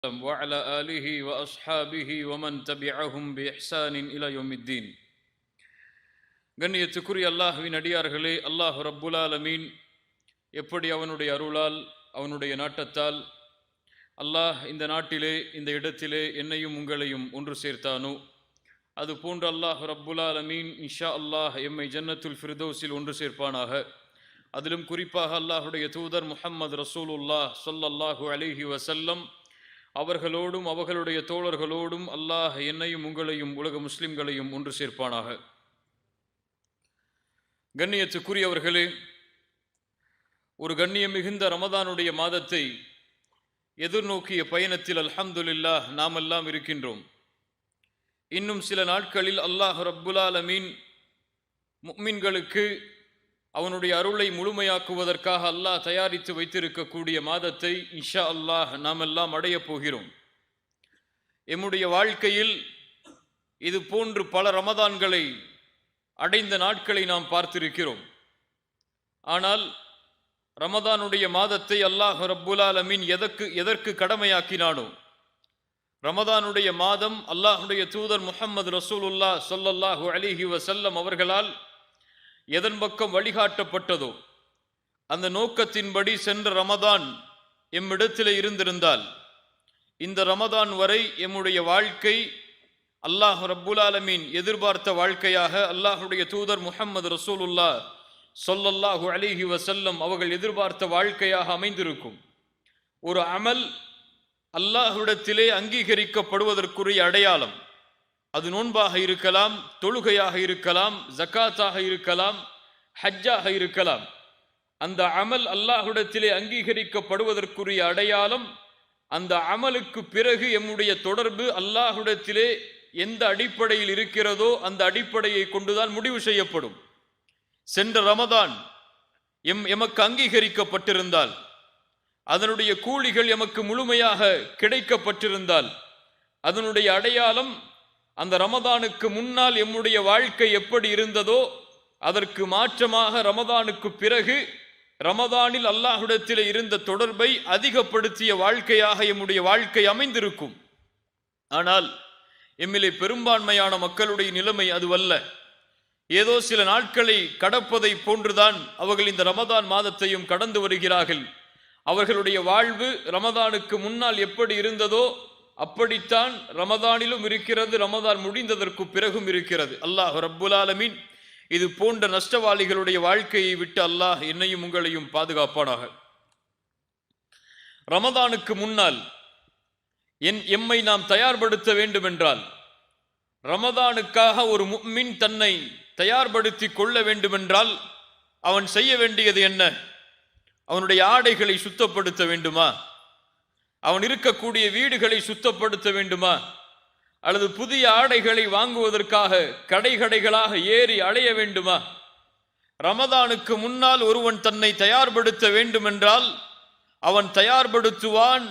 وعلى آله وأصحابه ومن تبعهم بإحسان إلى يوم الدين. கண்ணியத்துக்குரிய அல்லாஹ்வின் அடியார்களே, அல்லாஹ் ரப்புல் ஆலமீன் எப்படி அவனுடைய அருளால் அவனுடைய நாட்டத்தால் அல்லாஹ் இந்த நாட்டிலே இந்த இடத்திலே என்னையும் உங்களையும் ஒன்று சேர்த்தானோ, அது போன்று அல்லாஹ் ரப்புல் ஆலமீன் இன்ஷா அல்லாஹ் எம்மை ஜன்னத்துல் ஃபிர்தௌஸில் ஒன்று சேர்ப்பானாக. அதிலும் குறிப்பாக அல்லாஹுடைய தூதர் முஹம்மது ரசூலுல்லாஹ் ஸல்லல்லாஹு அலைஹி வஸல்லம் அவர்களோடும் அவர்களுடைய தோழர்களோடும் அல்லாஹ் என்னையும் உங்களையும் உலக முஸ்லிம்களையும் ஒன்று சேர்ப்பானாக. கண்ணியத்துக்குரியவர்களே, ஒரு கண்ணியம் மிகுந்த ரமதானுடைய மாதத்தை எதிர்நோக்கிய பயணத்தில் அல்ஹம்துலில்லாஹ் நாமெல்லாம் இருக்கின்றோம். இன்னும் சில நாட்களில் அல்லாஹ் ரப்புல் ஆலமீன் முஃமின்களுக்கு அவனுடைய அருளை முழுமையாக்குவதற்காக அல்லாஹ் தயாரித்து வைத்திருக்கக்கூடிய மாதத்தை இன்ஷா அல்லாஹ் நாமெல்லாம் அடையப் போகிறோம். எம்முடைய வாழ்க்கையில் இது போன்று பல ரமதான்களை அடைந்த நாட்களை நாம் பார்த்திருக்கிறோம். ஆனால் ரமதானுடைய மாதத்தை அல்லாஹ் ரப்புல் ஆலமீன் எதற்கு கடமையாக்கினானோ, ரமதானுடைய மாதம் அல்லாஹுடைய தூதர் முஹம்மது ரசூலுல்லாஹ் ஸல்லல்லாஹு அலைஹி வஸல்லம் அவர்களால் எதன் பக்கம் வழிகாட்டப்பட்டதோ அந்த நோக்கத்தின்படி சென்ற ரமதான் எம்மிடத்திலே இருந்திருந்தால், இந்த ரமதான் வரை எம்முடைய வாழ்க்கை அல்லாஹ் ரப்புல் ஆலமீன் எதிர்பார்த்த வாழ்க்கையாக, அல்லாஹுடைய தூதர் முஹம்மது ரசூலுல்லாஹ் ஸல்லல்லாஹு அலைஹி வஸல்லம் அவர்கள் எதிர்பார்த்த வாழ்க்கையாக அமைந்திருக்கும். ஒரு அமல் அல்லாஹ்விடத்திலே அங்கீகரிக்கப்படுவதற்குரிய அடையாளம். அது நோன்பாக இருக்கலாம், தொழுகையாக இருக்கலாம், ஜக்காத்தாக இருக்கலாம், ஹஜ்ஜாக இருக்கலாம். அந்த அமல் அல்லாஹ்விடத்திலே அங்கீகரிக்கப்படுவதற்குரிய அடையாளம், அந்த அமலுக்கு பிறகு எம்முடைய தொடர்பு அல்லாஹ்விடத்திலே எந்த அடிப்படையில் இருக்கிறதோ அந்த அடிப்படையை கொண்டுதான் முடிவு செய்யப்படும். சென்ற ரமதான் எமக்கு அங்கீகரிக்கப்பட்டிருந்தால், அதனுடைய கூலிகள் எமக்கு முழுமையாக கிடைக்கப்பட்டிருந்தால், அதனுடைய அடையாளம் அந்த ரமதானுக்கு முன்னால் எம்முடைய வாழ்க்கை எப்படி இருந்ததோ அதற்கு மாற்றமாக ரமதானுக்கு பிறகு ரமதானில் அல்லாஹ்விடத்திலே இருந்த தொடர்பை அதிகப்படுத்திய வாழ்க்கையாக எம்முடைய வாழ்க்கை அமைந்திருக்கும். ஆனால் எம்மிலே பெரும்பான்மையான மக்களுடைய நிலைமை அதுவல்ல. ஏதோ சில நாட்களை கடப்பதை போன்றுதான் அவர்கள் இந்த ரமதான் மாதத்தையும் கடந்து வருகிறார்கள். அவர்களுடைய வாழ்வு ரமதானுக்கு முன்னால் எப்படி இருந்ததோ அப்படித்தான் ரமதானிலும் இருக்கிறது, ரமதான் முடிந்ததற்கு பிறகும் இருக்கிறது. அல்லாஹ் ரப்புல் ஆலமீன் இது போன்ற நஷ்டவாளிகளுடைய வாழ்க்கையை விட்டு அல்லாஹ் என்னையும் உங்களையும் பாதுகாப்பானாக. ரமதானுக்கு முன்னால் எம்மை நாம் தயார்படுத்த வேண்டும் என்றால், ரமதானுக்காக ஒரு முஃமின் தன்னை தயார்படுத்தி கொள்ள வேண்டுமென்றால் அவன் செய்ய வேண்டியது என்ன? அவனுடைய ஆடைகளை சுத்தப்படுத்த வேண்டுமா? அவன் இருக்கக்கூடிய வீடுகளை சுத்தப்படுத்த வேண்டுமா? அல்லது புதிய ஆடைகளை வாங்குவதற்காக கடைகளாக ஏறி அலைய வேண்டுமா? ரமதானுக்கு முன்னால் ஒருவன் தன்னை தயார்படுத்த வேண்டுமென்றால் அவன் தயார்படுத்துவான்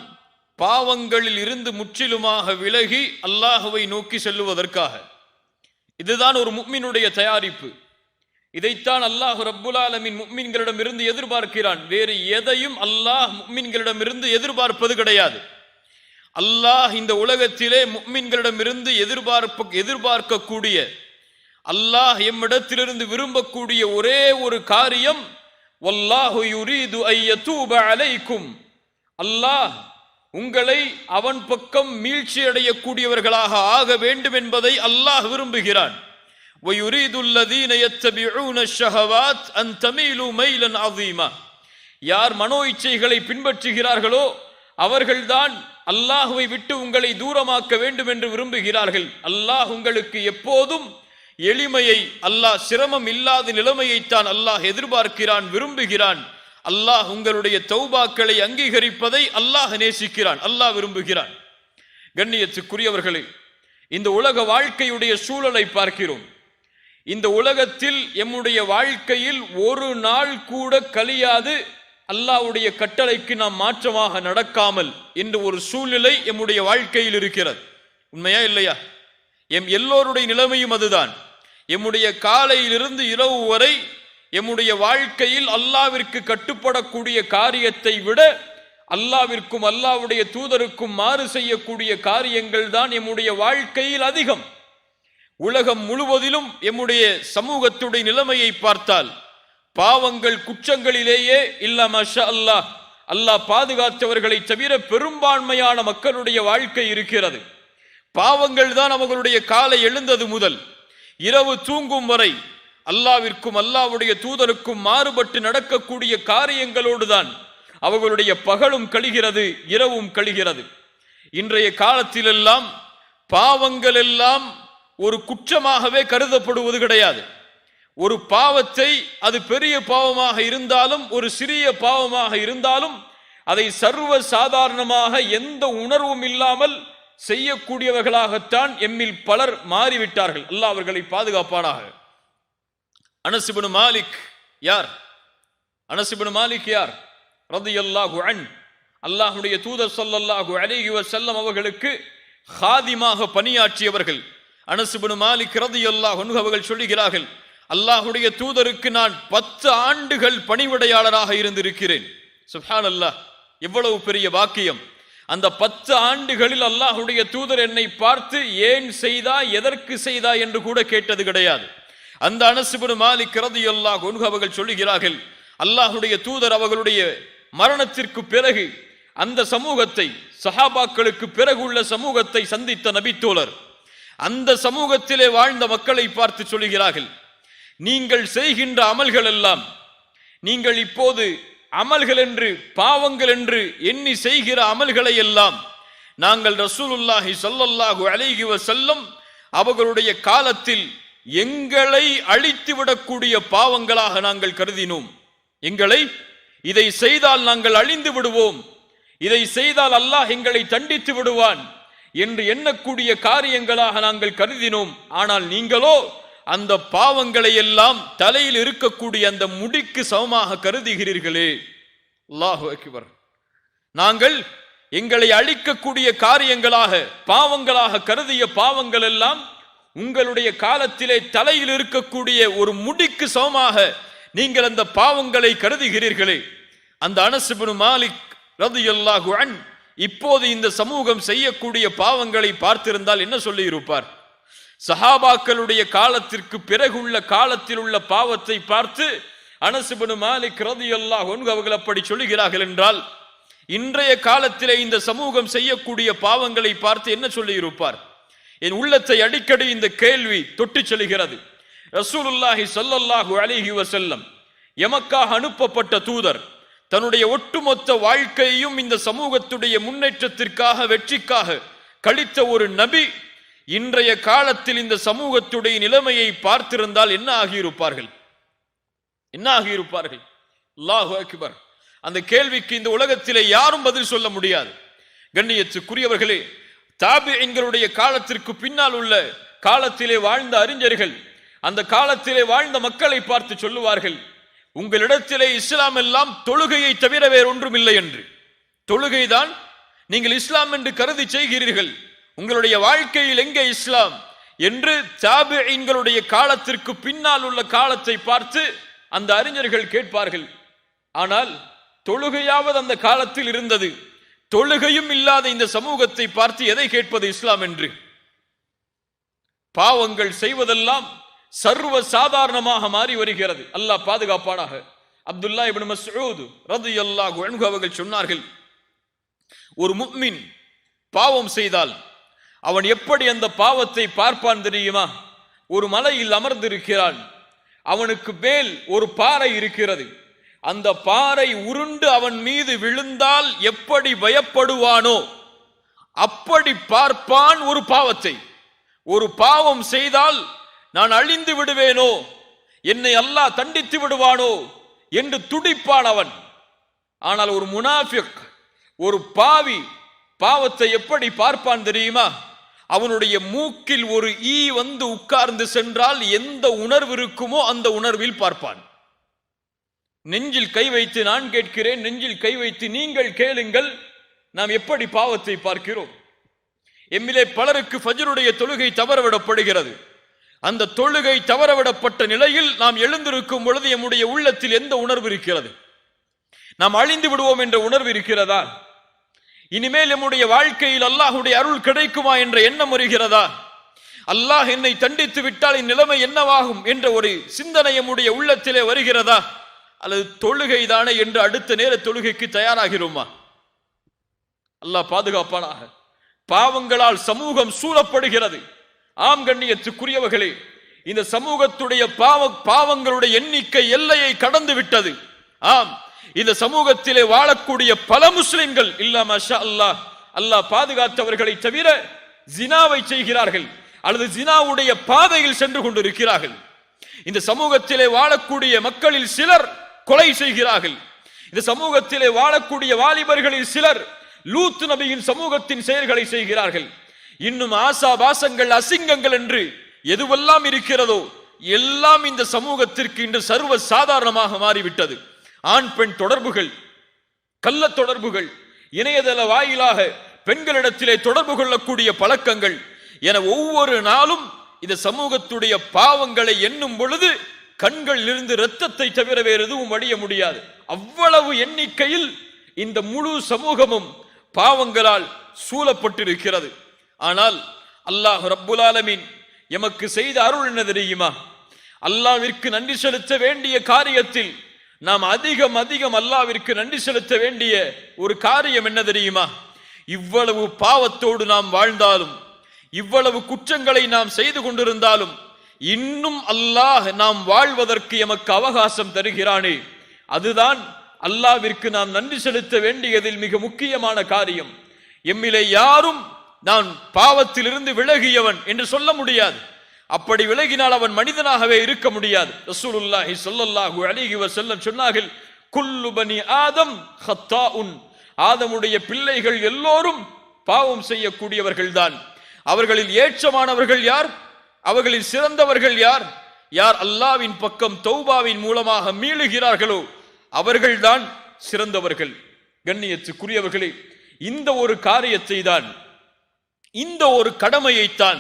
பாவங்களில் இருந்து முற்றிலுமாக விலகி அல்லாஹுவை நோக்கி செல்லுவதற்காக. இதுதான் ஒரு முஃமினுடைய தயாரிப்பு. இதைத்தான் அல்லாஹ் ரப்புல் ஆலமீன் முஃமின்களிடம் இருந்து எதிர்பார்க்கிறான். வேறு எதையும் அல்லாஹ் முஃமின்களிடமிருந்து எதிர்பார்ப்பது கிடையாது. அல்லாஹ் இந்த உலகத்திலே முஃமின்களிடம் இருந்து எதிர்பார்க்கக்கூடிய, அல்லாஹ் எம்மிடத்திலிருந்து விரும்பக்கூடிய ஒரே ஒரு காரியம், வல்லாஹு யுரீது அய்யதூப அலைக்கும், அல்லாஹ் உங்களை அவன் பக்கம் மீழ்ச்சி அடையக்கூடியவர்களாக ஆக வேண்டும் என்பதை அல்லாஹ் விரும்புகிறான். وَيُرِيدُ الَّذِينَ يَتَّبِعُونَ الشَّهَوَاتِ أَن تَمِيلُوا مَيْلًا عَظِيمًا. யார் மனோ இச்சைகளை பின்பற்றுகிறார்களோ அவர்கள்தான் அல்லாஹ்வை விட்டு உங்களை தூரமாக்க வேண்டும் என்று விரும்புகிறார்கள். அல்லாஹ் உங்களுக்கு எப்போதும் எளிமையை, அல்லாஹ் சிரமம் இல்லாத நிலைமையைத்தான் அல்லாஹ் எதிர்பார்க்கிறான், விரும்புகிறான். அல்லாஹ் உங்களுடைய தௌபாக்களை அங்கீகரிப்பதை அல்லாஹ் நேசிக்கிறான், அல்லாஹ் விரும்புகிறான். கண்ணியத்துக்குரியவர்களே, இந்த உலக வாழ்க்கையுடைய சூழலை பார்க்கிறோம். இந்த உலகத்தில் எம்முடைய வாழ்க்கையில் ஒரு நாள் கூட கழியாது அல்லாஹ்வுடைய கட்டளைக்கு நாம் மாற்றமாக நடக்காமல் என்ற ஒரு சூழ்நிலை எம்முடைய வாழ்க்கையில் இருக்கிறது. உண்மையா இல்லையா? எல்லோருடைய நிலைமையும் அதுதான். எம்முடைய காலையிலிருந்து இரவு வரை எம்முடைய வாழ்க்கையில் அல்லாஹ்விற்கு கட்டுப்படக்கூடிய காரியத்தை விட அல்லாவிற்கும் அல்லாஹ்வுடைய தூதருக்கும் மாறு செய்யக்கூடிய காரியங்கள் தான் எம்முடைய வாழ்க்கையில் அதிகம். உலகம் முழுவதிலும் எம்முடைய சமூகத்துடைய நிலைமையை பார்த்தால் பாவங்கள் குற்றங்களிலேயே இல்ல மாஷா அல்லாஹ், அல்லாஹ் பாதுகாத்தவர்களை தவிர பெரும்பான்மையான மக்களுடைய வாழ்க்கை இருக்கிறது. பாவங்கள் தான் அவர்களுடைய காலை எழுந்தது முதல் இரவு தூங்கும் வரை அல்லாவிற்கும் அல்லாஹ்வுடைய தூதருக்கும் மாறுபட்டு நடக்கக்கூடிய காரியங்களோடு தான் அவர்களுடைய பகலும் கழிகிறது, இரவும் கழிகிறது. இன்றைய காலத்திலெல்லாம் பாவங்கள் எல்லாம் ஒரு குற்றமாகவே கருதப்படுவது கிடையாது. ஒரு பாவத்தை, அது பெரிய பாவமாக இருந்தாலும் ஒரு சிறிய பாவமாக இருந்தாலும் அதை சர்வ சாதாரணமாக எந்த உணர்வும் இல்லாமல் செய்யக்கூடியவர்களாகத்தான் எம்மில் பலர் மாறிவிட்டார்கள். அல்லாஹ் அவர்களை பாதுகாப்பானாக. அனஸ் இப்னு மாலிக் யார்? அனஸ் இப்னு மாலிக் யார்? ரலியல்லாஹு அன்ஹு. அல்லாஹ்வுடைய தூதர் ஸல்லல்லாஹு அலைஹி வஸல்லம் அவர்களுக்கு காதிமாக பணியாற்றியவர்கள். அனஸ் இப்னு மாலிக் ரலியல்லாஹு அன்ஹு அவர்கள் சொல்லுகிறார்கள், அல்லாஹ்வுடைய தூதருக்கு நான் 10 ஆண்டுகள் பணிவிடையாளராக இருந்திருக்கிறேன். சுப்ஹானல்லாஹ், எவ்வளவு பெரிய பாக்கியம்! அந்த 10 ஆண்டுகளில் அல்லாஹ்வுடைய தூதர் என்னை பார்த்து ஏன் செய்தா, எதற்கு செய்தா என்று கூட கேட்டது கிடையாது. அந்த அனஸ் இப்னு மாலிக் ரலியல்லாஹு அன்ஹு அவர்கள் சொல்லுகிறார்கள், அல்லாஹ்வுடைய தூதர் அவர்களுடைய மரணத்திற்கு பிறகு அந்த சமூகத்தை, சஹாபாக்களுக்கு பிறகு உள்ள சமூகத்தை சந்தித்த நபித்தோழர் அந்த சமூகத்திலே வாழ்ந்த மக்களை பார்த்து சொல்லுகிறார்கள், நீங்கள் செய்கின்ற அமல்கள் எல்லாம், நீங்கள் இப்போது அமல்கள் என்று பாவங்கள் என்று எண்ணி செய்கிற அமல்களை எல்லாம் நாங்கள் ரசூலுல்லாஹி ஸல்லல்லாஹு அலைஹி வஸல்லம் அவர்களுடைய காலத்தில் எங்களை அழித்து விடக்கூடிய பாவங்களாக நாங்கள் கருதினோம். எங்களை, இதை செய்தால் நாங்கள் அழிந்து விடுவோம், இதை செய்தால் அல்லாஹ் எங்களை தண்டித்து விடுவான் என்று எண்ணக்கூடிய காரியங்களாக நாங்கள் கருதினோம். ஆனால் நீங்களோ அந்த பாவங்களை எல்லாம் தலையில் இருக்கக்கூடிய அந்த முடிக்கு சமமாக கருதுகிறீர்களே. அல்லாஹு அக்பர். நாங்கள் எங்களை அழிக்கக்கூடிய காரியங்களாக, பாவங்களாக கருதிய பாவங்கள் எல்லாம் உங்களுடைய காலத்திலே தலையில் இருக்கக்கூடிய ஒரு முடிக்கு சமமாக நீங்கள் அந்த பாவங்களை கருதுகிறீர்களே. அந்த அனஸ் இப்னு மாலிக் ரலியல்லாஹு அன்ஹு இப்போது இந்த சமூகம் செய்யக்கூடிய பாவங்களை பார்த்திருந்தால் என்ன சொல்லி இருப்பார்? சஹாபாக்களுடைய காலத்திற்கு பிறகுள்ள காலத்தில் உள்ள பாவத்தை பார்த்து அனஸ் இப்னு மாலிக் ரலியல்லாஹு அன்ஹு அவர்கள் அப்படி சொல்லுகிறார்கள் என்றால், இன்றைய காலத்திலே இந்த சமூகம் செய்யக்கூடிய பாவங்களை பார்த்து என்ன சொல்லி இருப்பார்? என் உள்ளத்தை அடிக்கடி இந்த கேள்வி தொட்டு செல்கிறது. ரசூலுல்லாஹி ஸல்லல்லாஹு அலைஹி வஸல்லம் எமக்காக அனுப்பப்பட்ட தூதர் தன்னுடைய ஒட்டுமொத்த வாழ்க்கையையும் இந்த சமூகத்துடைய முன்னேற்றத்திற்காக, வெற்றிக்காக கழித்த ஒரு நபி இன்றைய காலத்தில் இந்த சமூகத்துடைய நிலைமையை பார்த்திருந்தால் என்ன ஆகியிருப்பார்கள்? என்ன ஆகியிருப்பார்கள்? அல்லாஹு அக்பர். அந்த கேள்விக்கு இந்த உலகத்திலே யாரும் பதில் சொல்ல முடியாது. கண்ணியத்துக்குரியவர்களே, தாபிஈன்களுடைய காலத்திற்கு பின்னால் உள்ள காலத்திலே வாழ்ந்த அறிஞர்கள் அந்த காலத்திலே வாழ்ந்த மக்களை பார்த்து சொல்லுவார்கள், உங்களிடத்திலே இஸ்லாம் எல்லாம் தொழுகையை தவிர வேறொன்றும் இல்லை என்று. தொழுகைதான் நீங்கள் இஸ்லாம் என்று கருதி செய்கிறீர்கள், உங்களுடைய வாழ்க்கையில் எங்கே இஸ்லாம் என்று தாபிஈன்களுடைய காலத்திற்கு பின்னால் உள்ள காலத்தை பார்த்து அந்த அறிஞர்கள் கேட்பார்கள். ஆனால் தொழுகையாவது அந்த காலத்தில் இருந்தது, தொழுகையும் இல்லாத இந்த சமூகத்தை பார்த்து எதை கேட்பது இஸ்லாம் என்று? பாவங்கள் செய்வதெல்லாம் சர்வ சாதாரணமாக மாறி வருகிறது. அல்லாஹ் பாதுகாப்பானாக. அப்துல்லா இப்னு மஸ்ஊத் ரலியல்லாஹு அன்ஹு அவர்கள் சொன்னார்கள், ஒரு முஃமின் பாவம் செய்தால் அவன் எப்படி அந்த பாவத்தை பார்ப்பான் தெரியுமா? ஒரு மலையில் அமர்ந்திருக்கிறான், அவனுக்கு மேல் ஒரு பாறை இருக்கிறது, அந்த பாறை உருண்டு அவன் மீது விழுந்தால் எப்படி பயப்படுவானோ அப்படி பார்ப்பான் ஒரு பாவத்தை. ஒரு பாவம் செய்தால் நான் அழிந்து விடுவேனோ, என்னை அல்லாஹ் தண்டித்து விடுவானோ என்று துடிப்பான் அவன். ஆனால் ஒரு முனாஃபிக், ஒரு பாவி பாவத்தை எப்படி பார்ப்பான் தெரியுமா? அவனுடைய மூக்கில் ஒரு ஈ வந்து உட்கார்ந்து சென்றால் எந்த உணர்வு இருக்குமோ அந்த உணர்வில் பார்ப்பான். நெஞ்சில் கை வைத்து நான் கேட்கிறேன், நெஞ்சில் கை வைத்து நீங்கள் கேளுங்கள், நாம் எப்படி பாவத்தை பார்க்கிறோம்? எம்மிலே பலருக்கு ஃபஜ்ருடைய தொழுகை தவறவிடப்படுகிறது. அந்த தொழுகை தவறவிடப்பட்ட நிலையில் நாம் எழுந்திருக்கும் பொழுது எம்முடைய உள்ளத்தில் எந்த உணர்வு இருக்கிறது? நாம் அழிந்து விடுவோம் என்ற உணர்வு இருக்கிறதா? இனிமேல் நம்முடைய வாழ்க்கையில் அல்லாஹுடைய அருள் கிடைக்குமா என்ற எண்ணம் வருகிறதா? அல்லாஹ் என்னை தண்டித்து விட்டால் என் நிலைமை என்னவாகும் என்ற ஒரு சிந்தனை நம்முடைய உள்ளத்திலே வருகிறதா? அல்லது தொழுகை தானே என்று அடுத்த நேர தொழுகைக்கு தயாராகிறோமா? அல்லாஹ் பாதுகாப்பானாக. பாவங்களால் சமூகம் சூழப்படுகிறது. ஆம் கண்ணியத்துக்குரியவர்களே, இந்த சமூகத்துடைய பாவங்களுடைய எண்ணிக்கை எல்லையை கடந்து விட்டது. ஆம், இந்த சமூகத்திலே வாழக்கூடிய பல முஸ்லிம்கள் இல்லா மாஷா அல்லாஹ், அல்லாஹ் பாதுகாத்தவர்களை தவிர ஜினாவை செய்கிறார்கள் அல்லது ஜினாவுடைய பாதையில் சென்று கொண்டிருக்கிறார்கள். இந்த சமூகத்திலே வாழக்கூடிய மக்களில் சிலர் கொலை செய்கிறார்கள். இந்த சமூகத்திலே வாழக்கூடிய வாலிபர்களில் சிலர் லூத் நபியின் சமூகத்தின் செயல்களை செய்கிறார்கள். இன்னும் ஆசாபாசங்கள், அசிங்கங்கள் என்று எதுவெல்லாம் இருக்கிறதோ எல்லாம் இந்த சமூகத்திற்கு இன்று சர்வ சாதாரணமாக மாறிவிட்டது. ஆண் பெண் தொடர்புகள், கள்ள தொடர்புகள், இணையதள வாயிலாக பெண்களிடத்திலே தொடர்பு கொள்ளக்கூடிய பழக்கங்கள் என ஒவ்வொரு நாளும் இந்த சமூகத்துடைய பாவங்களை எண்ணும் பொழுது கண்களில் இருந்து இரத்தத்தை தவிர வேறு எதுவும் வடிய முடியாது. அவ்வளவு எண்ணிக்கையில் இந்த முழு சமூகமும் பாவங்களால் சூழப்பட்டிருக்கிறது. ஆனால் அல்லாஹ் ரப்புல் ஆலமீன் எமக்கு செய்த அருள் என்ன தெரியுமா? அல்லாஹ்விற்கு நன்றி செலுத்த வேண்டிய காரியத்தில் நாம் அதிகம் அல்லாஹ்விற்கு நன்றி செலுத்த வேண்டிய ஒரு காரியம் என்ன தெரியுமா? இவ்வளவு பாவத்தோடு நாம் வாழ்ந்தாலும், இவ்வளவு குற்றங்களை நாம் செய்து கொண்டிருந்தாலும் இன்னும் அல்லாஹ் நாம் வாழ்வதற்கு எமக்கு அவகாசம் தருகிறானே, அதுதான் அல்லாஹ்விற்கு நாம் நன்றி செலுத்த வேண்டியதில் மிக முக்கியமான காரியம். எம்மிலே யாரும் நான் பாவத்திலிருந்து விலகியவன் என்று சொல்ல முடியாது. அப்படி விலகினால் அவன் மனிதனாகவே இருக்க முடியாது. ரசூலுல்லாஹி ஸல்லல்லாஹு அலைஹி வஸல்லம் சொன்னார்கள், குல்லு பனி ஆதம் ஹத்தாஉன், ஆதமுடைய பிள்ளைகள் எல்லோரும் பாவம் செய்யக்கூடியவர்கள் தான். அவர்களில் ஏற்றமானவர்கள் யார்? அவர்களில் சிறந்தவர்கள் யார்? யார் அல்லாஹ்வின் பக்கம் தௌபாவின் மூலமாக மீளுகிறார்களோ அவர்கள்தான் சிறந்தவர்கள். கண்ணியத்துக்குரியவர்களே, இந்த ஒரு காரியத்தை தான், இந்த ஒரு கடமையைத்தான்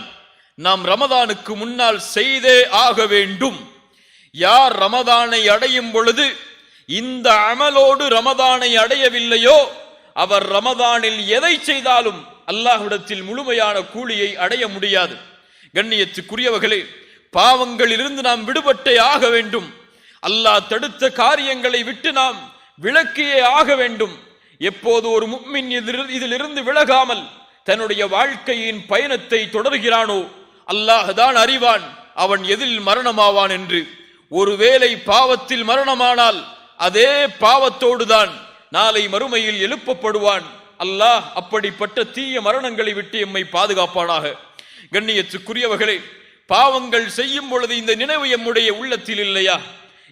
நாம் ரமதானுக்கு முன்னால் செய்தே ஆக வேண்டும். யார் ரமதானை அடையும் பொழுது இந்த அமலோடு ரமதானை அடையவில்லையோ அவர் ரமதானில் எதை செய்தாலும் அல்லாஹ்விடத்தில் முழுமையான கூலியை அடைய முடியாது. கண்ணியத்துக்குரியவர்களே, பாவங்களிலிருந்து நாம் விடுபட்டே ஆக வேண்டும். அல்லாஹ் தடுத்த காரியங்களை விட்டு நாம் விலக்கியே ஆக வேண்டும். எப்போது ஒரு முஃமின் இதிலிருந்து விலகாமல் தன்னுடைய வாழ்க்கையின் பயணத்தை தொடர்கிறானோ அல்லாஹ் தான் அறிவான் அவன் எதில் மரணமாவான் என்று. ஒருவேளை பாவத்தில் மரணமானால் அதே பாவத்தோடுதான் நாளை மறுமையில் எழுப்பப்படுவான். அல்லாஹ் அப்படிப்பட்ட தீய மரணங்களை விட்டு எம்மை பாதுகாப்பானாக. கண்ணியத்துக்குரியவர்களே, பாவங்கள் செய்யும் பொழுது இந்த நினைவு எம்முடைய உள்ளத்தில் இல்லையா?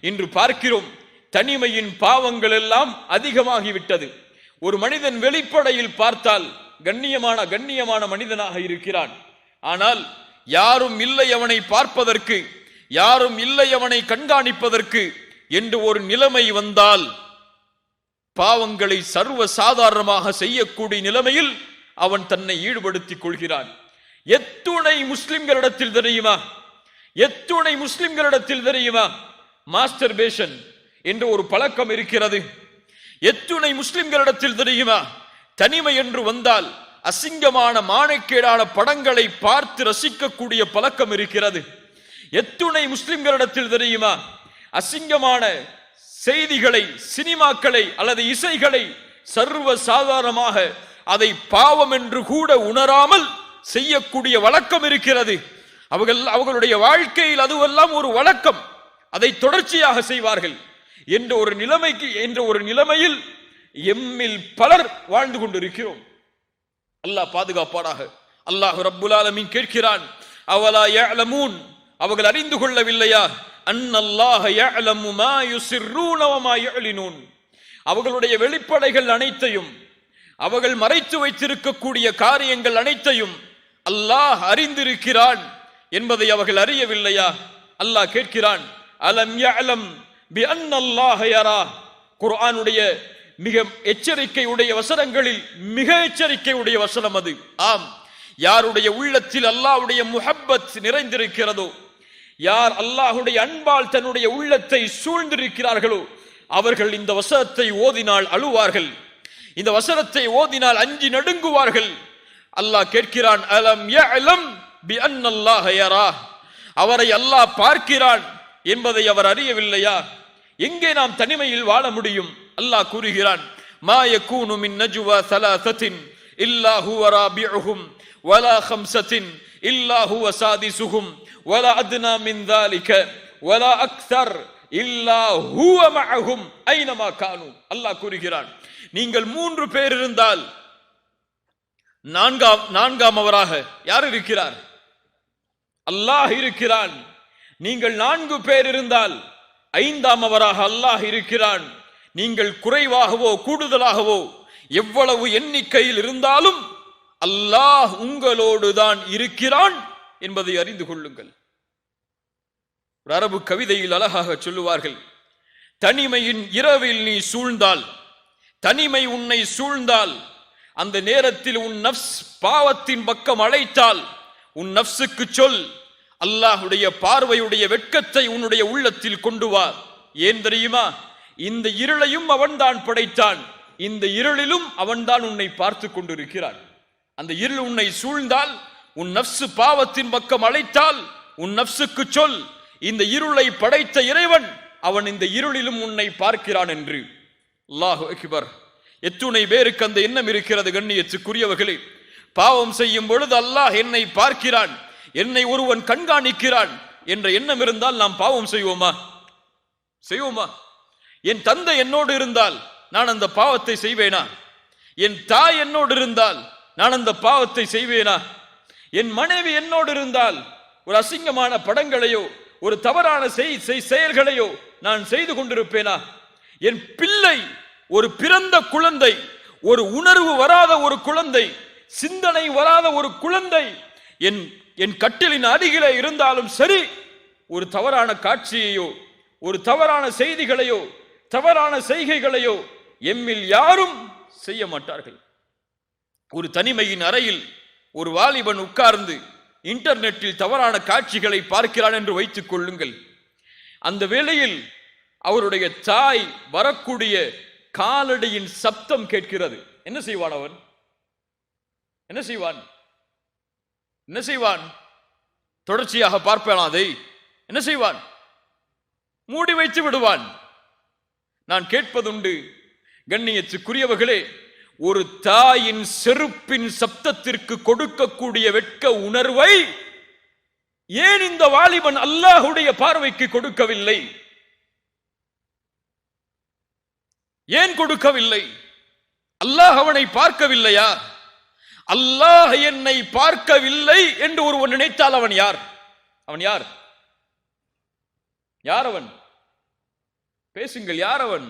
இன்று பார்க்கிறோம், தனிமையின் பாவங்கள் எல்லாம் அதிகமாகிவிட்டது. ஒரு மனிதன் வெளிப்படையில் பார்த்தால் கண்ணியமான மனிதனாக இருக்கிறான். ஆனால் யாரும் இல்லை அவனை பார்ப்பதற்கு, யாரும் இல்லை அவனை கண்காணிப்பதற்கு என்று ஒரு நிலைமை வந்தால் பாவங்களை சர்வ சாதாரணமாக செய்யக்கூடிய நிலைமையில் அவன் தன்னை ஈடுபடுத்திக் கொள்கிறான். எத்துணை முஸ்லிம்களிடத்தில் தெரியுமா, எத்துணை முஸ்லிம்களிடத்தில் தெரியுமா மாஸ்டர்பேஷன் என்ற ஒரு பழக்கம் இருக்கிறது. எத்துணை முஸ்லிம்களிடத்தில் தெரியுமா தனிமை என்று வந்தால் அசிங்கமான மானக்கேடான படங்களை பார்த்து ரசிக்கக்கூடிய பழக்கம் இருக்கிறது. எத்துணை முஸ்லிம்களிடத்தில் தெரியுமா அசிங்கமான செய்திகளை, சினிமாக்களை அல்லது இசைகளை சர்வ சாதாரணமாக அதை பாவம் என்று கூட உணராமல் செய்யக்கூடிய வழக்கம் இருக்கிறது. அவர்களுடைய வாழ்க்கையில் அதுவெல்லாம் ஒரு வழக்கம், அதை தொடர்ச்சியாக செய்வார்கள் என்ற ஒரு நிலைமையில் எம்மில் பலர் வாழ்ந்து கொண்டிருக்கிறோம். அல்லாஹ் பாதுகாப்பானாக. அல்லாஹ் ரப்புல் ஆலமீன் கேட்கிறான், அவலா யஅலமூன், அவர்கள் அறிந்து கொள்ளவில்லையா? அன்னல்லாஹ யஅலமு மா யுஸிர்ரூன வ மா யுஅலினூன், அவர்களுடைய வெளிப்படைகள் அனைத்தையும், அவர்கள் மறைத்து வைத்திருக்கக்கூடிய காரியங்கள் அனைத்தையும் அல்லாஹ் அறிந்திருக்கிறான் என்பதை அவர்கள் அறியவில்லையா? அல்லாஹ் கேட்கிறான், அலம் யஅலம் பி அன்னல்லாஹ யரா. குர்ஆனுடைய மிக எச்சரிக்கையுடைய வசனங்களில் மிக எச்சரிக்கையுடைய வசனம் அது. ஆம், யாருடைய உள்ளத்தில் அல்லாஹ்வுடைய முஹப்பத் நிறைந்திருக்கிறதோ, யார் அல்லாஹ்வுடைய அன்பால் தன்னுடைய உள்ளத்தை சூழ்ந்திருக்கிறார்களோ அவர்கள் இந்த வசனத்தை ஓதினால் அழுவார்கள், இந்த வசனத்தை ஓதினால் அஞ்சி நடுங்குவார்கள். அல்லாஹ் கேட்கிறான், அலம் யஅலம் பிஅன்னல்லாஹ யரா, அவரை அல்லாஹ் பார்க்கிறான் என்பதை அவர் அறியவில்லையா? எங்கே நாம் தனிமையில் வாழ முடியும்? அல்லாஹ் கூறுகிறான், மா யகூனு மின் நஜ்வா ஸலாஸத்தின் இல்லா ஹுவ ராபிஉஹும் வலா ஹம்ஸத்தின் இல்லா ஹுவ சாதிசுஹும் வலா அத்னா மின் ذلك வலா அக்ஸர் இல்லா ஹுவ மஅஹும் ஐனமா கானு. அல்லாஹ் கூறுகிறான், நீங்கள் 3 பேர் இருந்தால் நான்காம் அவராக யார் இருக்கிறார்? அல்லாஹ் இருக்கிறான். நீங்கள் 4 பேர் இருந்தால் 5ஆம் அவராக அல்லாஹ் இருக்கிறான். நீங்கள் குறைவாகவோ கூடுதலாகவோ எவ்வளவு எண்ணிக்கையில் இருந்தாலும் அல்லாஹ் உங்களோடு தான் இருக்கிறான் என்பதை அறிந்து கொள்ளுங்கள். ஒரு அரபு கவிதையில் அழகாக சொல்லுவார்கள், தனிமையின் இரவில் நீ சூழ்ந்தால், தனிமை உன்னை சூழ்ந்தால், அந்த நேரத்தில் உன் நஃப்ஸ் பாவத்தின் பக்கம் அழைத்தால் உன் நஃப்ஸுக்கு சொல், அல்லாஹுடைய பார்வையுடைய வெட்கத்தை உன்னுடைய உள்ளத்தில் கொண்டு வா. ஏன் தெரியுமா? இந்த இருளையும் அவன்தான் படைத்தான், இந்த இருளிலும் அவன்தான் உன்னை பார்த்து கொண்டிருக்கிறான். அந்த இருள் உன்னை சூழ்ந்தால், உன் நஃப்ஸ் பாவத்தின் பக்கம் அழைத்தால் உன் நஃப்ஸுக்கு சொல், இந்த இருளை படைத்த இறைவன் அவன் இந்த இருளிலும் உன்னை பார்க்கிறான் என்று. அல்லாஹு அக்பர். எத்துணை பேருக்கு அந்த எண்ணம் இருக்கிறது கண்ணியத்துக்குரியவர்களே? பாவம் செய்யும் பொழுது அல்லாஹ் என்னை பார்க்கிறான், என்னை ஒருவன் கண்காணிக்கிறான் என்ற எண்ணம் இருந்தால் நாம் பாவம் செய்வோமா? செய்வோமா? என் தந்தை என்னோடு இருந்தால் நான் அந்த பாவத்தை செய்வேனா? என் தாய் என்னோடு இருந்தால் நான் அந்த பாவத்தை செய்வேனா? என் மனைவி என்னோடு இருந்தால் ஒரு அசிங்கமான படங்களையோ ஒரு தவறான செயல்களையோ நான் செய்து கொண்டிருப்பேனா? என் பிள்ளை, ஒரு பிறந்த குழந்தை, ஒரு உணர்வு வராத ஒரு குழந்தை, சிந்தனை வராத ஒரு குழந்தை என் கட்டிலின் அருகிலே இருந்தாலும் சரி, ஒரு தவறான காட்சியையோ ஒரு தவறான செய்திகளையோ தவறான செய்கைகளையோ எம்மில் யாரும் செய்ய மாட்டார்கள். ஒரு தனிமையின் அறையில் ஒரு வாலிபன் உட்கார்ந்து இன்டர்நெட்டில் தவறான காட்சிகளை பார்க்கிறான் என்று வைத்துக் கொள்ளுங்கள். அந்த வேளையில் அவருடைய தாய் வரக்கூடிய காலடியின் சப்தம் கேட்கிறது. என்ன செய்வான் அவன்? என்ன செய்வான்? என்ன செய்வான்? தொடர்ச்சியாக பார்ப்பான் அதை? என்ன செய்வான்? மூடி வைத்து விடுவான். நான் கேட்பதுண்டு கண்ணியத்துக்குரியவர்களே, ஒரு தாயின் செருப்பின் சப்தத்திற்கு கொடுக்கக்கூடிய வெட்க உணர்வை ஏன் இந்த வாலிபன் அல்லாஹுடைய பார்வைக்கு கொடுக்கவில்லை? ஏன் கொடுக்கவில்லை? அல்லாஹ் அவனை பார்க்கவில்லையா? அல்லாஹ் என்னை பார்க்கவில்லை என்று ஒருவன் நினைத்தால் அவன் யார்? அவன் யார்? யார் அவன்? பேசுங்கள், யார் அவன்?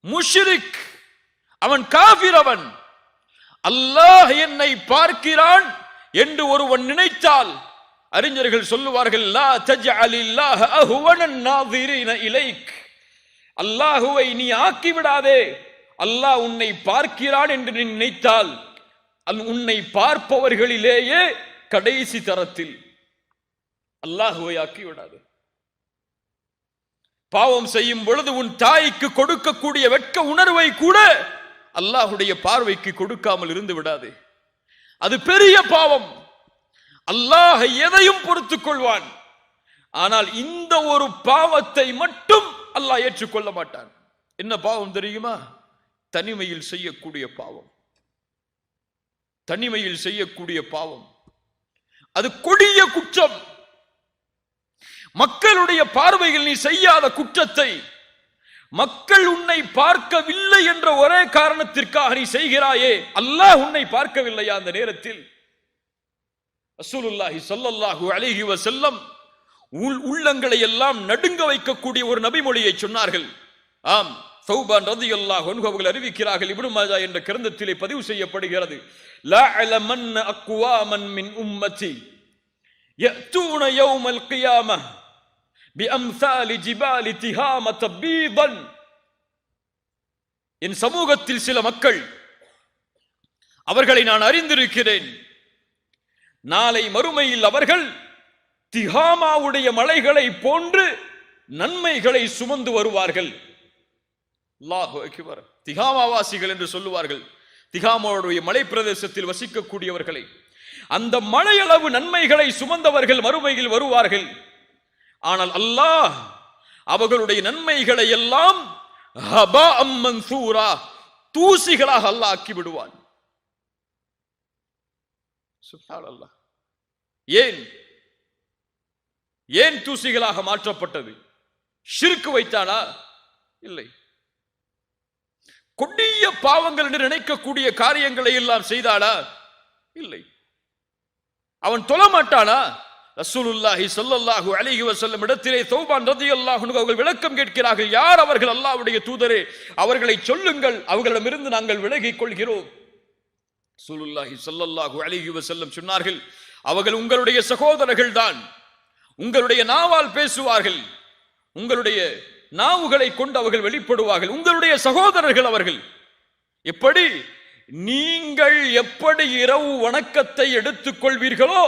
முஷ்ரிக், அவன் காஃபிர். அவன் அல்லாஹ் என்னை பார்க்கிறான் என்று ஒருவன் நினைத்தால் அறிஞர்கள் சொல்லுவார்கள், லா தஜ்அலில்லாஹ அஹ்வனன் நாஸிரீன இலைக், அல்லாஹுவை நீ ஆக்கிவிடாதே. அல்லாஹ் உன்னை பார்க்கிறான் என்று நீ நினைத்தால் உன்னை பார்ப்பவர்களிலேயே கடைசி தரத்தில் அல்லாஹுவை ஆக்கிவிடாது. பாவம் செய்யும் பொழுது உன் தாய்க்கு கொடுக்கக்கூடிய வெட்க உணர்வை கூட அல்லாஹுடைய பார்வைக்கு கொடுக்காமல் இருந்து விடாது. அது பெரிய பாவம். அல்லாஹ் எதையும் பொறுத்துக் கொள்வான். ஆனால் இந்த ஒரு பாவத்தை மட்டும் அல்லாஹ் ஏற்றுக்கொள்ள மாட்டான். என்ன பாவம் தெரியுமா? தனிமையில் செய்யக்கூடிய பாவம். தனிமையில் செய்யக்கூடிய பாவம் அது கொடிய குற்றம். மக்களுடைய பார்வையில் நீ செய்யாத குற்றத்தை மக்கள் உன்னை பார்க்கவில்லை என்ற ஒரே காரணத்திற்காக நீ செய்கிறாயே, அல்லாஹ் உன்னை பார்க்கவில்லையா? அந்த நேரத்தில் ரசூலுல்லாஹி ஸல்லல்லாஹு அலைஹி வஸல்லம் உள்ளங்களை எல்லாம் நடுங்க வைக்கக்கூடிய ஒரு நபிமொழியை சொன்னார்கள். ஆம், சௌபான் ரலியல்லாஹு அன்ஹு அவர்கள் அறிவிக்கிறார்கள். இப்னு மாஜா என்ற கிரந்தத்திலே பதிவு செய்யப்படுகிறது. லா அலமன் அக்வாமன் மின் உம்மதி யஅதூன யௌமல் கியாமஹ் பிஅம்சாலி ஜிபாலி திஹாமத பீதன். என் சமூகத்தில் சில மக்கள், அவர்களை நான் அறிந்திருக்கிறேன், நாளை மறுமையில் அவர்கள் திஹாமாவுடைய மலைகளை போன்று நன்மைகளை சுமந்து வருவார்கள். அல்லாஹு அக்பர். திகாமாவாசிகள் என்று சொல்லுவார்கள். திகாமாவுடைய மலை பிரதேசத்தில் வசிக்கக்கூடியவர்களை, அந்த மழையளவு நன்மைகளை சுமந்தவர்கள் மறுமையில் வருவார்கள். ஆனால் அல்லாஹ் அவர்களுடைய நன்மைகளை எல்லாம் ஹபாஅம் மன்சூரா, தூசிகளாக அல்லாஹ் ஆக்கி விடுவான். சுப்ஹானல்லாஹ். ஏன் தூசிகளாக மாற்றப்பட்டது? ஷிர்க் வைத்தானா? இல்லை. கொடிய பாவங்கள் என்று நினைக்கக்கூடிய காரியங்களை எல்லாம் செய்தானா? இல்லை. அவன் தொழமாட்டானா? ரசூலுல்லாஹி ஸல்லல்லாஹு அலைஹி வஸல்லம் இடத்திலே தௌபான் ரலியல்லாஹு அன்ஹு அவர்கள் விளக்கம் கேட்கிறார்கள். யார் அவர்கள்? அல்லாஹ்வுடைய தூதரே, அவர்களை சொல்லுங்கள், அவர்களிடமிருந்து நாங்கள் விலகிக் கொள்கிறோம். ரசூலுல்லாஹி ஸல்லல்லாஹு அலைஹி வஸல்லம் சொன்னார்கள், அவர்கள் உங்களுடைய சகோதரர்கள் தான். உங்களுடைய நாவால் பேசுவார்கள், உங்களுடைய நாவுகளை கொண்டு அவர்கள் வெளிப்படுவார்கள். உங்களுடைய சகோதரர்கள் அவர்கள். எப்படி? நீங்கள் எப்படி இரவு வணக்கத்தை எடுத்துக் கொள்வீர்களோ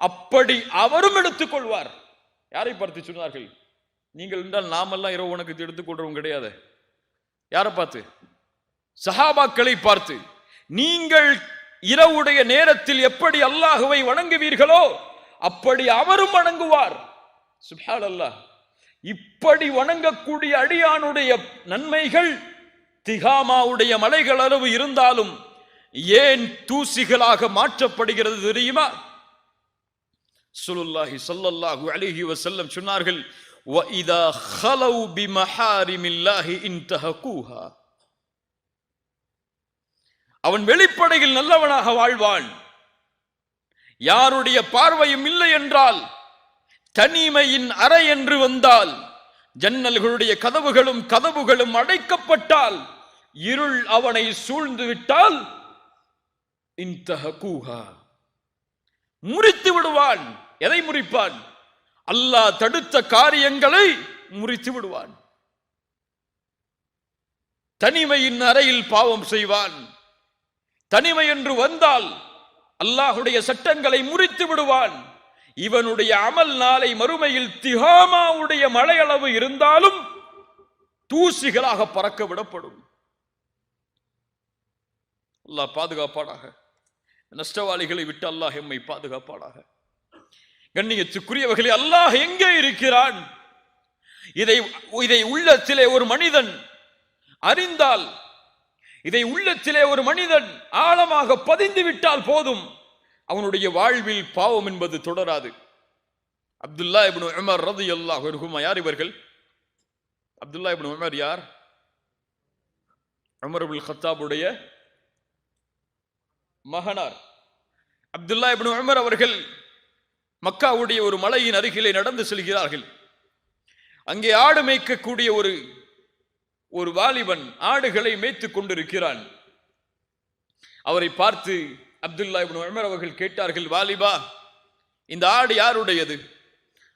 அப்படி அவரும் எடுத்துக் கொள்வார். யாரை பார்த்து சொன்னார்கள்? நீங்கள் என்றால் நாமெல்லாம் இரவு வணக்கத்தை எடுத்துக்கொள்றவங்க கிடையாது. யாரை பார்த்து? சஹாபாக்களை பார்த்து. நீங்கள் இரவுடைய நேரத்தில் எப்படி அல்லாஹுவை வணங்குவீர்களோ அப்படி அவரும் வணங்குவார். சுப்ஹானல்லாஹ். இப்படி வணங்கக்கூடிய அடியானுடைய நன்மைகள் திகாமாவுடைய மலைகள் அளவு இருந்தாலும் ஏன் தூசிகளாக மாற்றப்படுகிறது தெரியுமா? ரசூலுல்லாஹி ஸல்லல்லாஹு அலைஹி வஸல்லம் சொன்னார்கள், வஇதா خلوا بمحارم الله انتهكوها. அவன் வெளிப்படையில் நல்லவனாக வாழ்வான். யாருடைய பார்வையும் இல்லை என்றால், தனிமையின் அறை என்று வந்தால், ஜன்னல்களுடைய கதவுகளும் அடைக்கப்பட்டால், இருள் அவனை சூழ்ந்து விட்டால், இன்தஹகூஹா, முறித்து விடுவான். எதை முறிப்பான்? அல்லாஹ் தடுத்த காரியங்களை முறித்து விடுவான். தனிமையின் அறையில் பாவம் செய்வான். தனிமை என்று வந்தால் அல்லாஹுடைய சட்டங்களை முறித்து விடுவான். இவனுடைய அமல் நாளை மறுமையில் திகாமாவுடைய மழையளவு இருந்தாலும் தூசிகளாக பறக்க விடப்படும். அல்லாஹ் பாதுகாப்பானாக. நஷ்டவாளிகளை விட்டு அல்லாஹ் எம்மை பாதுகாப்பானாக. கண்ணியத்துக்குரியவர்களே, அல்லாஹ் எங்கே இருக்கிறான்? இதை உள்ளத்திலே ஒரு மனிதன் அறிந்தால், இதை உள்ளத்திலே ஒரு மனிதன் ஆழமாக பதிந்து விட்டால் போதும், அவனுடைய வாழ்வில் பாவம் என்பது தொடராது. அப்துல்லா இப்னு உமர் ரலியல்லாஹு அன்ஹுமா. யார் இவர்கள்? அப்துல்லா இப்னு உமர் யார்? உமர் இப்னு கத்தாபுடைய மகனார். அப்துல்லா இப்னு உமர் அவர்கள் மக்காவுடைய ஒரு மலையின் அருகிலே நடந்து செல்கிறார்கள். அங்கே ஆடு மேய்க்கக்கூடிய ஒரு வாலிபன் ஆடுகளை மேய்த்துக் கொண்டிருக்கிறான். அவரை பார்த்து அப்துல்லா இப்னு உமர் அவர்கள் கேட்டார்கள், வாலிபா, இந்த ஆடு யாருடையது?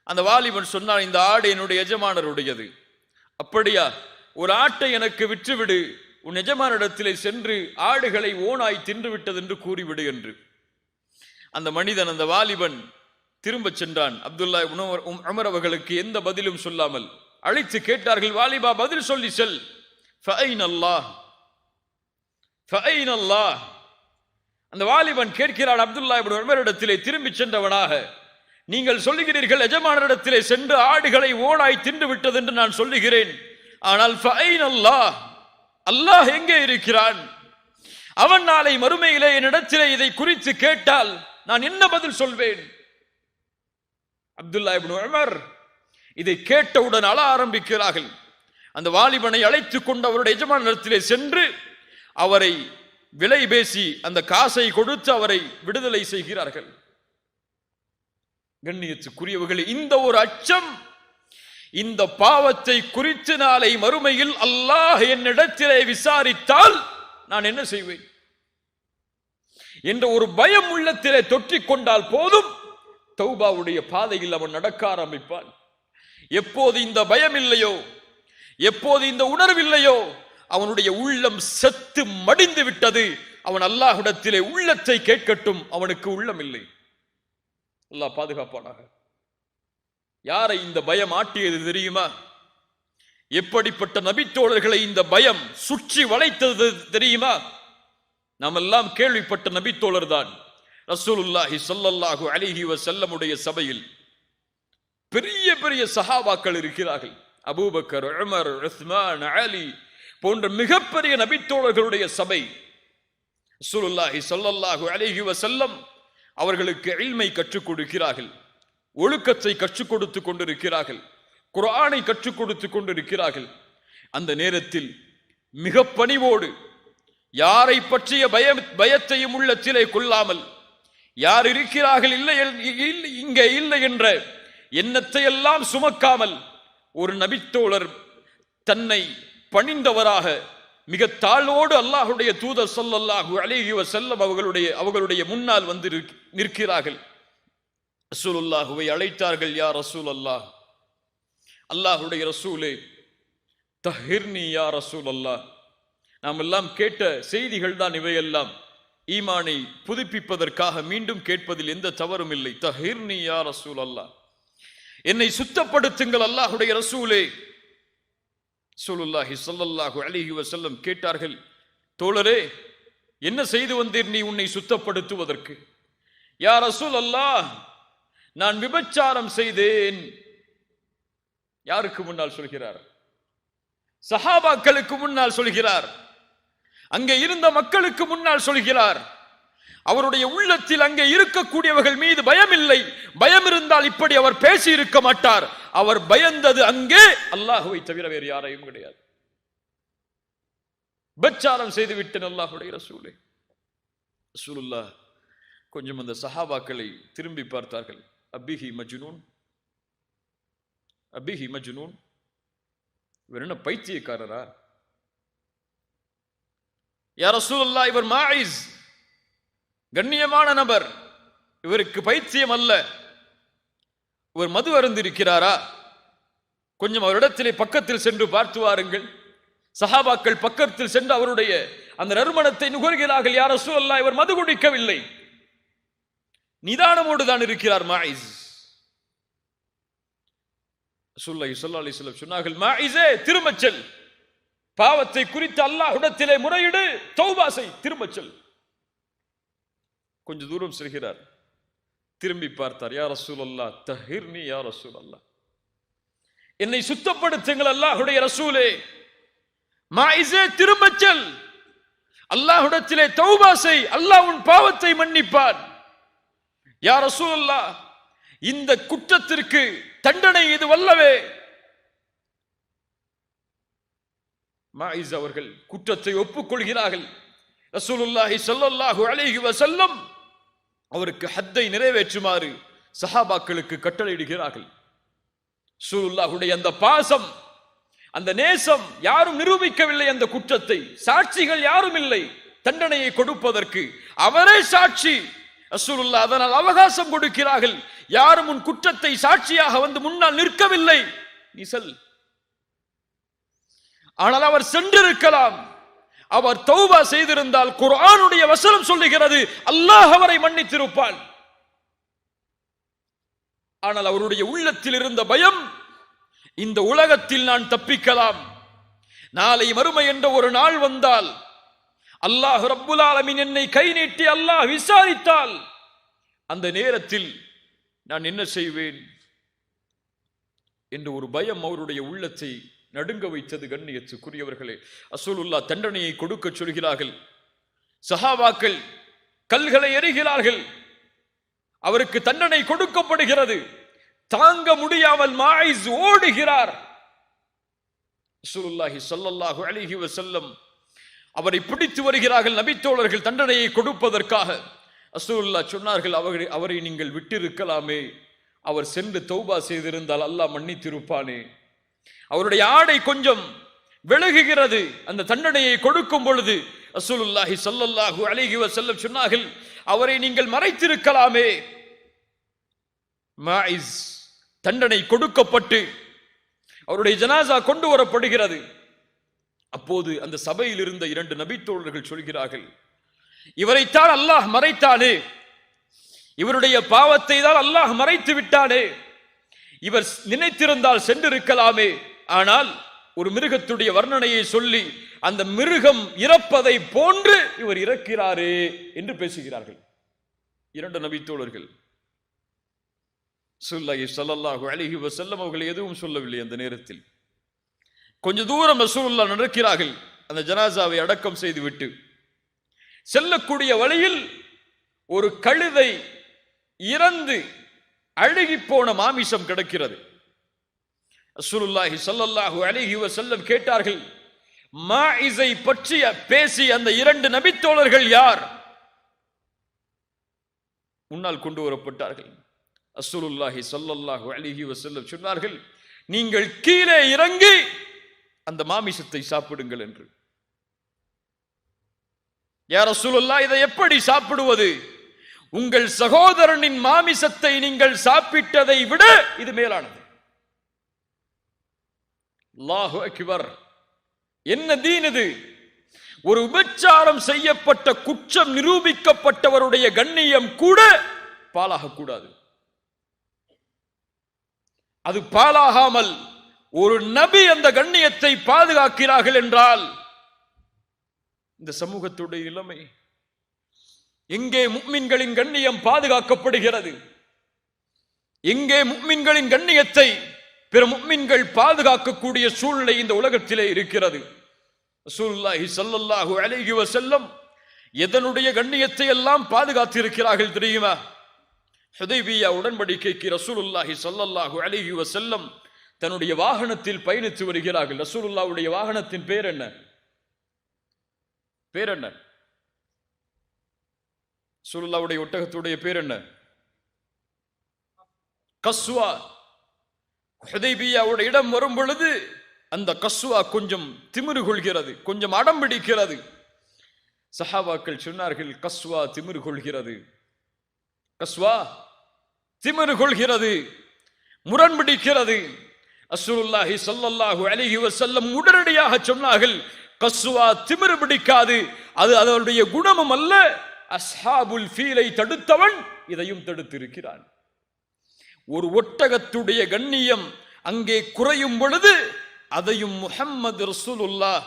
அந்த வாலிபன் சொன்னான், இந்த ஆடு என்னுடைய எஜமானருடையது. அப்படியா? ஒரு ஆட்டை எனக்கு விற்றுவிடு, உன் எஜமானிடத்திலே சென்று ஆடுகளை ஓனாய் தின்று விட்டது என்று கூறிவிடு என்று. அந்த மனிதன், அந்த வாலிபன் திரும்ப சென்றான். அப்துல்லா இப்னு உமர் அவர்களுக்கு எந்த பதிலும் சொல்லாமல் அழைத்து கேட்டார்கள், வாலிபா, பதில் சொல்லி செல். ஃபஐன் அல்லாஹ், ஃபஐன் அல்லாஹ். அந்த வாலிபன் கேட்கிறான் அப்துல்லா இப்னு உமரிடத்திலே திரும்பி சென்றவனாக, நீங்கள் சொல்லுகிறீர்கள் எஜமானரிடத்திலே சென்று ஆடுகளை ஓனாய் தின்று விட்டது என்று நான் சொல்லுகிறேன். ஆனால் ஃபஐன் அல்லாஹ், அல்லாஹ் எங்கே இருக்கிறான்? அவன் நாளை மறுமையிலே என்னிடத்திலே இதை குறித்து கேட்டால் நான் என்ன பதில் சொல்வேன்? அப்துல்லா இப்னு உமர் இதை கேட்டவுடன் அழ ஆரம்பிக்கிறார்கள். அந்த வாலிபனை அழைத்துக் கொண்டு அவருடைய எஜமானரிடத்திலே சென்று அவரை விலை பேசி அந்த காசை கொடுத்து அவரை விடுதலை செய்கிறார்கள். கண்ணியத்துக்குரியவர்களே, இந்த ஒரு அச்சம், இந்த பாவத்தை குறித்து நாளை மறுமையில் அல்லாஹ் என்னிடத்திலே விசாரித்தால் நான் என்ன செய்வேன் என்ற ஒரு பயம் உள்ளத்திலே தொற்றிக் கொண்டால் போதும், தௌபாவுடைய பாதையில் அவன் நடக்க ஆரம்பிப்பான். எப்போது இந்த பயம் இல்லையோ, எப்போது இந்த உணர்வில்லையோ, அவனுடைய உள்ளம் செத்து மடிந்து விட்டது. அவன் அல்லாஹ்விடத்திலே உள்ளத்தை கேட்கட்டும், அவனுக்கு உள்ளம் இல்லை. அல்லாஹ் பாதுகாப்பானாக. யாரை இந்த பயம் ஆட்டியது தெரியுமா? எப்படிப்பட்ட நபித்தோழர்களை இந்த பயம் சுற்றி வளைத்தது தெரியுமா? நாம் எல்லாம் கேள்விப்பட்ட நபித்தோழர் தான் ரசூலுல்லாஹி ஸல்லல்லாஹு அலைஹி வஸல்லமுடைய சபையில் பெரிய பெரிய சஹாபாக்கள் இருக்கிறார்கள். அபூபக்கர், உமர், உஸ்மான், அலி போன்ற மிகப்பெரிய நபித்தோழர்களுடைய சபை. ரசூலுல்லாஹி ஸல்லல்லாஹு அலைஹி வஸல்லம் அவர்களுக்கு இல்மை கற்றுக் கொடுக்கிறார்கள், ஒழுக்கத்தை கற்றுக் கொடுத்து கொண்டிருக்கிறார்கள், குர்ஆனை கற்றுக் கொடுத்து கொண்டிருக்கிறார்கள். அந்த நேரத்தில் மிக பணிவோடு யாரை பற்றிய பயத்தையும் உள்ளத்திலே கொள்ளாமல், யார் இருக்கிறார்கள் இங்கே இல்லை என்ற எண்ணத்தை எல்லாம் சுமக்காமல், ஒரு நபித்தோழர் தன்னை பணிந்தவராக மிக தாழ்வோடு அல்லாஹ்வுடைய தூதர் ஸல்லல்லாஹு அலைஹி வஸல்லம் அவர்களுடைய முன்னால் வந்து நிற்கிறார்கள். ரசூலுல்லாஹுவை அழைத்தார்கள். யா ரசூலல்லாஹ், அல்லாஹ்வுடைய ரசூலே, தஹிர்னி யா ரசூலல்லாஹ். நாம் எல்லாம் கேட்ட செய்திகள் தான் இவையெல்லாம். ஈமானை புதுப்பிப்பதற்காக மீண்டும் கேட்பதில் எந்த தவறும் இல்லை. தஹிர்னி யா ரசூலல்லாஹ், என்னை சுத்தப்படுத்துங்கள் அல்லாஹ்வுடைய ரசூலே. ரசூலுல்லாஹி ஸல்லல்லாஹு அலைஹி வஸல்லம் கேட்டார்கள், தோழரே, என்ன செய்து வந்தீர் நீ உன்னை சுத்தப்படுத்துவதற்கு? யா ரசூலல்லாஹ், நான் விபச்சாரம் செய்தேன். யாருக்கு முன்னால் சொல்கிறார்? சஹாபாக்களுக்கு முன்னால் சொல்கிறார். அங்கே இருந்த மக்களுக்கு முன்னால் சொல்கிறார். அவருடைய உள்ளத்தில் அங்கே இருக்கக்கூடியவர்கள் மீது பயம் இல்லை. பயம் இருந்தால் இப்படி அவர் பேசி இருக்க மாட்டார். அவர் பயந்தது அங்கே அல்லாஹ்வை தவிர வேறு யாரையும் கிடையாது. விபச்சாரம் செய்து விட்டேன் அல்லாஹ்வுடைய ரசூலே. ரசூலுல்லாஹ் கொஞ்சம் அந்த சஹாபாக்களை திரும்பி பார்த்தார்கள். அபிஹி மஜ்னூன், அபிஹி மஜ்னூன், இவர் என்ன பைத்தியக்காரரா? யா ரசூலுல்லாஹ், இவர் மாயிஸ், கண்ணியமான நபர், இவருக்கு பைத்தியம் அல்ல. இவர் மது அருந்திருக்கிறாரா? கொஞ்சம் அவரிடத்திலே பக்கத்தில் சென்று பார்த்து வாருங்கள். சஹாபாக்கள் பக்கத்தில் சென்று அவருடைய அந்த நறுமணத்தை நுகர்கிறார்கள். யா ரசூலல்லாஹ், இவர் மது குடிக்கவில்லை, நிதானமோடு தான் இருக்கிறார் மாயிஸ். ரசூலுல்லாஹி ஸல்லல்லாஹு அலைஹி வஸல்லம் சொன்னார்கள், மாயிஸே, திரும்பச் செல், பாவத்தை குறித்து அல்லாஹ்விடத்திலே முறையிடு, தௌபா செய், திரும்பச் செல். கொஞ்ச தூரம் செல்கிறார். திரும்பி பார்த்தார். யா ரசூலல்லாஹ், தஹிர்னி யா ரசூலல்லாஹ், என்னை சுத்தப்படுத்துங்கள் அல்லாஹ்வுடைய ரசூலே. மாயிஸே, திரும்பச் செல், அல்லாஹ்விடத்திலே தௌபா செய், அல்லாஹ் உன் பாவத்தை மன்னிப்பான். யா ரசூலல்லாஹ், இந்த குற்றத்திற்கு தண்டனை இது வல்லவே. மாயிஸ் அவர்கள் குற்றத்தை ஒப்புக்கொள்கிறார்கள். ரசூலுல்லாஹி ஸல்லல்லாஹு அலைஹி வஸல்லம் அவருக்கு ஹத்தை நிறைவேற்றுமாறு சஹாபாக்களுக்கு கட்டளையிடுகிறார்கள். ரசூலுல்லாஹுடைய அந்த பாசம், அந்த நேசம் யாரும் நிரூபிக்கவில்லை. அந்த குற்றத்தை சாட்சிகள் யாரும் இல்லை தண்டனையை கொடுப்பதற்கு, அவரே சாட்சி. ரசூலுல்லாஹ் அதனால் அவகாசம் கொடுக்கிறார்கள். யாரும் உன் குற்றத்தை சாட்சியாக வந்து முன்னால் நிற்கவில்லை, நீ செல். ஆனால் அவர் சென்றிருக்கலாம். அவர் தௌபா செய்திருந்தால் குர்ஆனுடைய வசனம் சொல்லுகிறது, அல்லாஹ் அவரை மன்னித்திருப்பான். ஆனால் அவருடைய உள்ளத்தில் இருந்த பயம், இந்த உலகத்தில் நான் தப்பிக்கலாம், நாளை மறுமை என்ற ஒரு நாள் வந்தால், அல்லாஹ் ரப்புல் ஆலமீன் என்னை கை நீட்டி அல்லாஹ் விசாரித்தால், அந்த நேரத்தில் நான் என்ன செய்வேன் என்ற ஒரு பயம் அவருடைய உள்ளத்தை நடுங்க வைத்தது. கண்ணியத்துக்குரியவர்களே, ரசூலுல்லாஹ் தண்டனையை கொடுக்க சொல்கிறார்கள். சஹாபாக்கள் கல்களை எறிகிறார்கள். அவருக்கு தண்டனை கொடுக்கப்படுகிறது. தாங்க முடியாமல் மாயிஸ் ஓடுகிறார். ரசூலுல்லாஹி ஸல்லல்லாஹு அலைஹி வஸல்லம் அவரை பிடித்து வருகிறார்கள் நபித்தோழர்கள் தண்டனையை கொடுப்பதற்காக. ரசூலுல்லாஹ் சொன்னார்கள், அவரை நீங்கள் விட்டிருக்கலாமே, அவர் சென்று தௌபா செய்திருந்தால் அல்லாஹ் மன்னித்திருப்பானே. அவருடைய ஆடை கொஞ்சம் விலகுகிறது. அந்த தண்டனையை கொடுக்கும் பொழுது ரசூலுல்லாஹி ஸல்லல்லாஹு அலைஹி வஸல்லம் சொன்னார்கள், அவரை நீங்கள் மறைத்திருக்கலாமே. மாயிஸ் தண்டனை கொடுக்கப்பட்டு அவருடைய ஜனாசா கொண்டு வரப்படுகிறது. அப்போது அந்த சபையில் இருந்த 2 நபித்தோழர்கள் சொல்கிறார்கள், இவரைத்தான் அல்லாஹ் மறைத்தானே, இவருடைய பாவத்தை தான் அல்லாஹ் மறைத்து விட்டானே, இவர் நினைத்திருந்தால் சென்றிருக்கலாமே. ஆனால் ஒரு மிருகத்துடைய வர்ணனையை சொல்லி அந்த மிருகம் இறப்பதை போன்று இவர் இறக்கிறாரே என்று பேசுகிறார்கள் இரண்டு நபித்தோழர்கள். ஸல்லல்லாஹு அலைஹி வஸல்லம் அவர்கள் எதுவும் சொல்லவில்லை. அந்த நேரத்தில் கொஞ்ச தூரம் ரசூலுல்லாஹ் நடக்கிறார்கள். அந்த ஜனாசாவை அடக்கம் செய்துவிட்டு செல்லக்கூடிய வழியில் ஒரு கழுதை இறந்து அழுகி போன மாமிசம் கிடக்கிறது. ரசூலுல்லாஹி ஸல்லல்லாஹு அலைஹி வஸல்லம் கேட்டார்கள், மாஇஸை பற்றி பேசி அந்த இரண்டு நபித்தோழர்கள் யார்? முன்னால் கொண்டு வரப்பட்டார்கள். ரசூலுல்லாஹி ஸல்லல்லாஹு அலைஹி வஸல்லம் சொன்னார்கள், நீங்கள் கீழே இறங்கி அந்த மாமிசத்தை சாப்பிடுங்கள் என்று. யா ரசூலுல்லாஹ், இதை எப்படி சாப்பிடுவது? உங்கள் சகோதரனின் மாமிசத்தை நீங்கள் சாப்பிட்டதை விட இது மேலானது. அல்லாஹு அக்பர். என்ன தீன் இது? ஒரு விபச்சாரம் செய்யப்பட்ட குற்றம் நிரூபிக்கப்பட்டவருடைய கண்ணியம் கூட பாலாக கூடாது. அது பாலாகாமல் ஒரு நபி அந்த கண்ணியத்தை பாதுகாக்கிறார்கள் என்றால் இந்த சமூகத்துடைய நிலைமை எங்கே முஃமின்களின் கண்ணியம் பாதுகாக்கப்படுகிறது? எங்கே முஃமின்களின் கண்ணியத்தை பிற முஃமின்கள் பாதுகாக்கக்கூடிய சூழ்நிலை இந்த உலகத்திலே இருக்கிறது? ரசூலுல்லாஹி ஸல்லல்லாஹு அலைஹி வஸல்லம் எதனுடைய கண்ணியத்தை எல்லாம் பாதுகாத்திருக்கிறார்கள் தெரியுமா? ஹுதைபியா உடன்படிக்கைக்கு ரசூலுல்லாஹி ஸல்லல்லாஹு அலைஹி வஸல்லம் தன்னுடைய வாகனத்தில் பயணித்து வருகிறார்கள். ரசூலுல்லாஹ்வுடைய வாகனத்தின் பேர் என்ன? பேர் என்ன? ரசூலுல்லாஹ்வுடைய ஒட்டகத்துடைய பேர் என்ன? கஸ்வா. ஹுதைபியாவுடைய இடம் வரும் பொழுது அந்த கஸ்வா கொஞ்சம் திமிரு கொள்கிறது, கொஞ்சம் அடம் பிடிக்கிறது. சஹாபாக்கள் சொன்னார்கள், கஸ்வா திமிரு கொள்கிறது, கஸ்வா திமிரு கொள்கிறது, முரண்பிடிக்கிறது. ரசூலுல்லாஹி ஸல்லல்லாஹு அலைஹி வஸல்லம் உடனடியாக சொன்னார்கள், கஸ்வா திமிரு பிடிக்காது, அது அதனுடைய குணமும் அல்ல. அஸ்ஹாபுல் ஃபீலை தடுத்தவன் இதையும் தடுத்திருக்கிறான். ஒரு ஒட்டகத்துடைய கண்ணியம் அங்கே குறையும் பொழுது அதையும் முஹம்மது ரசூலுல்லாஹ்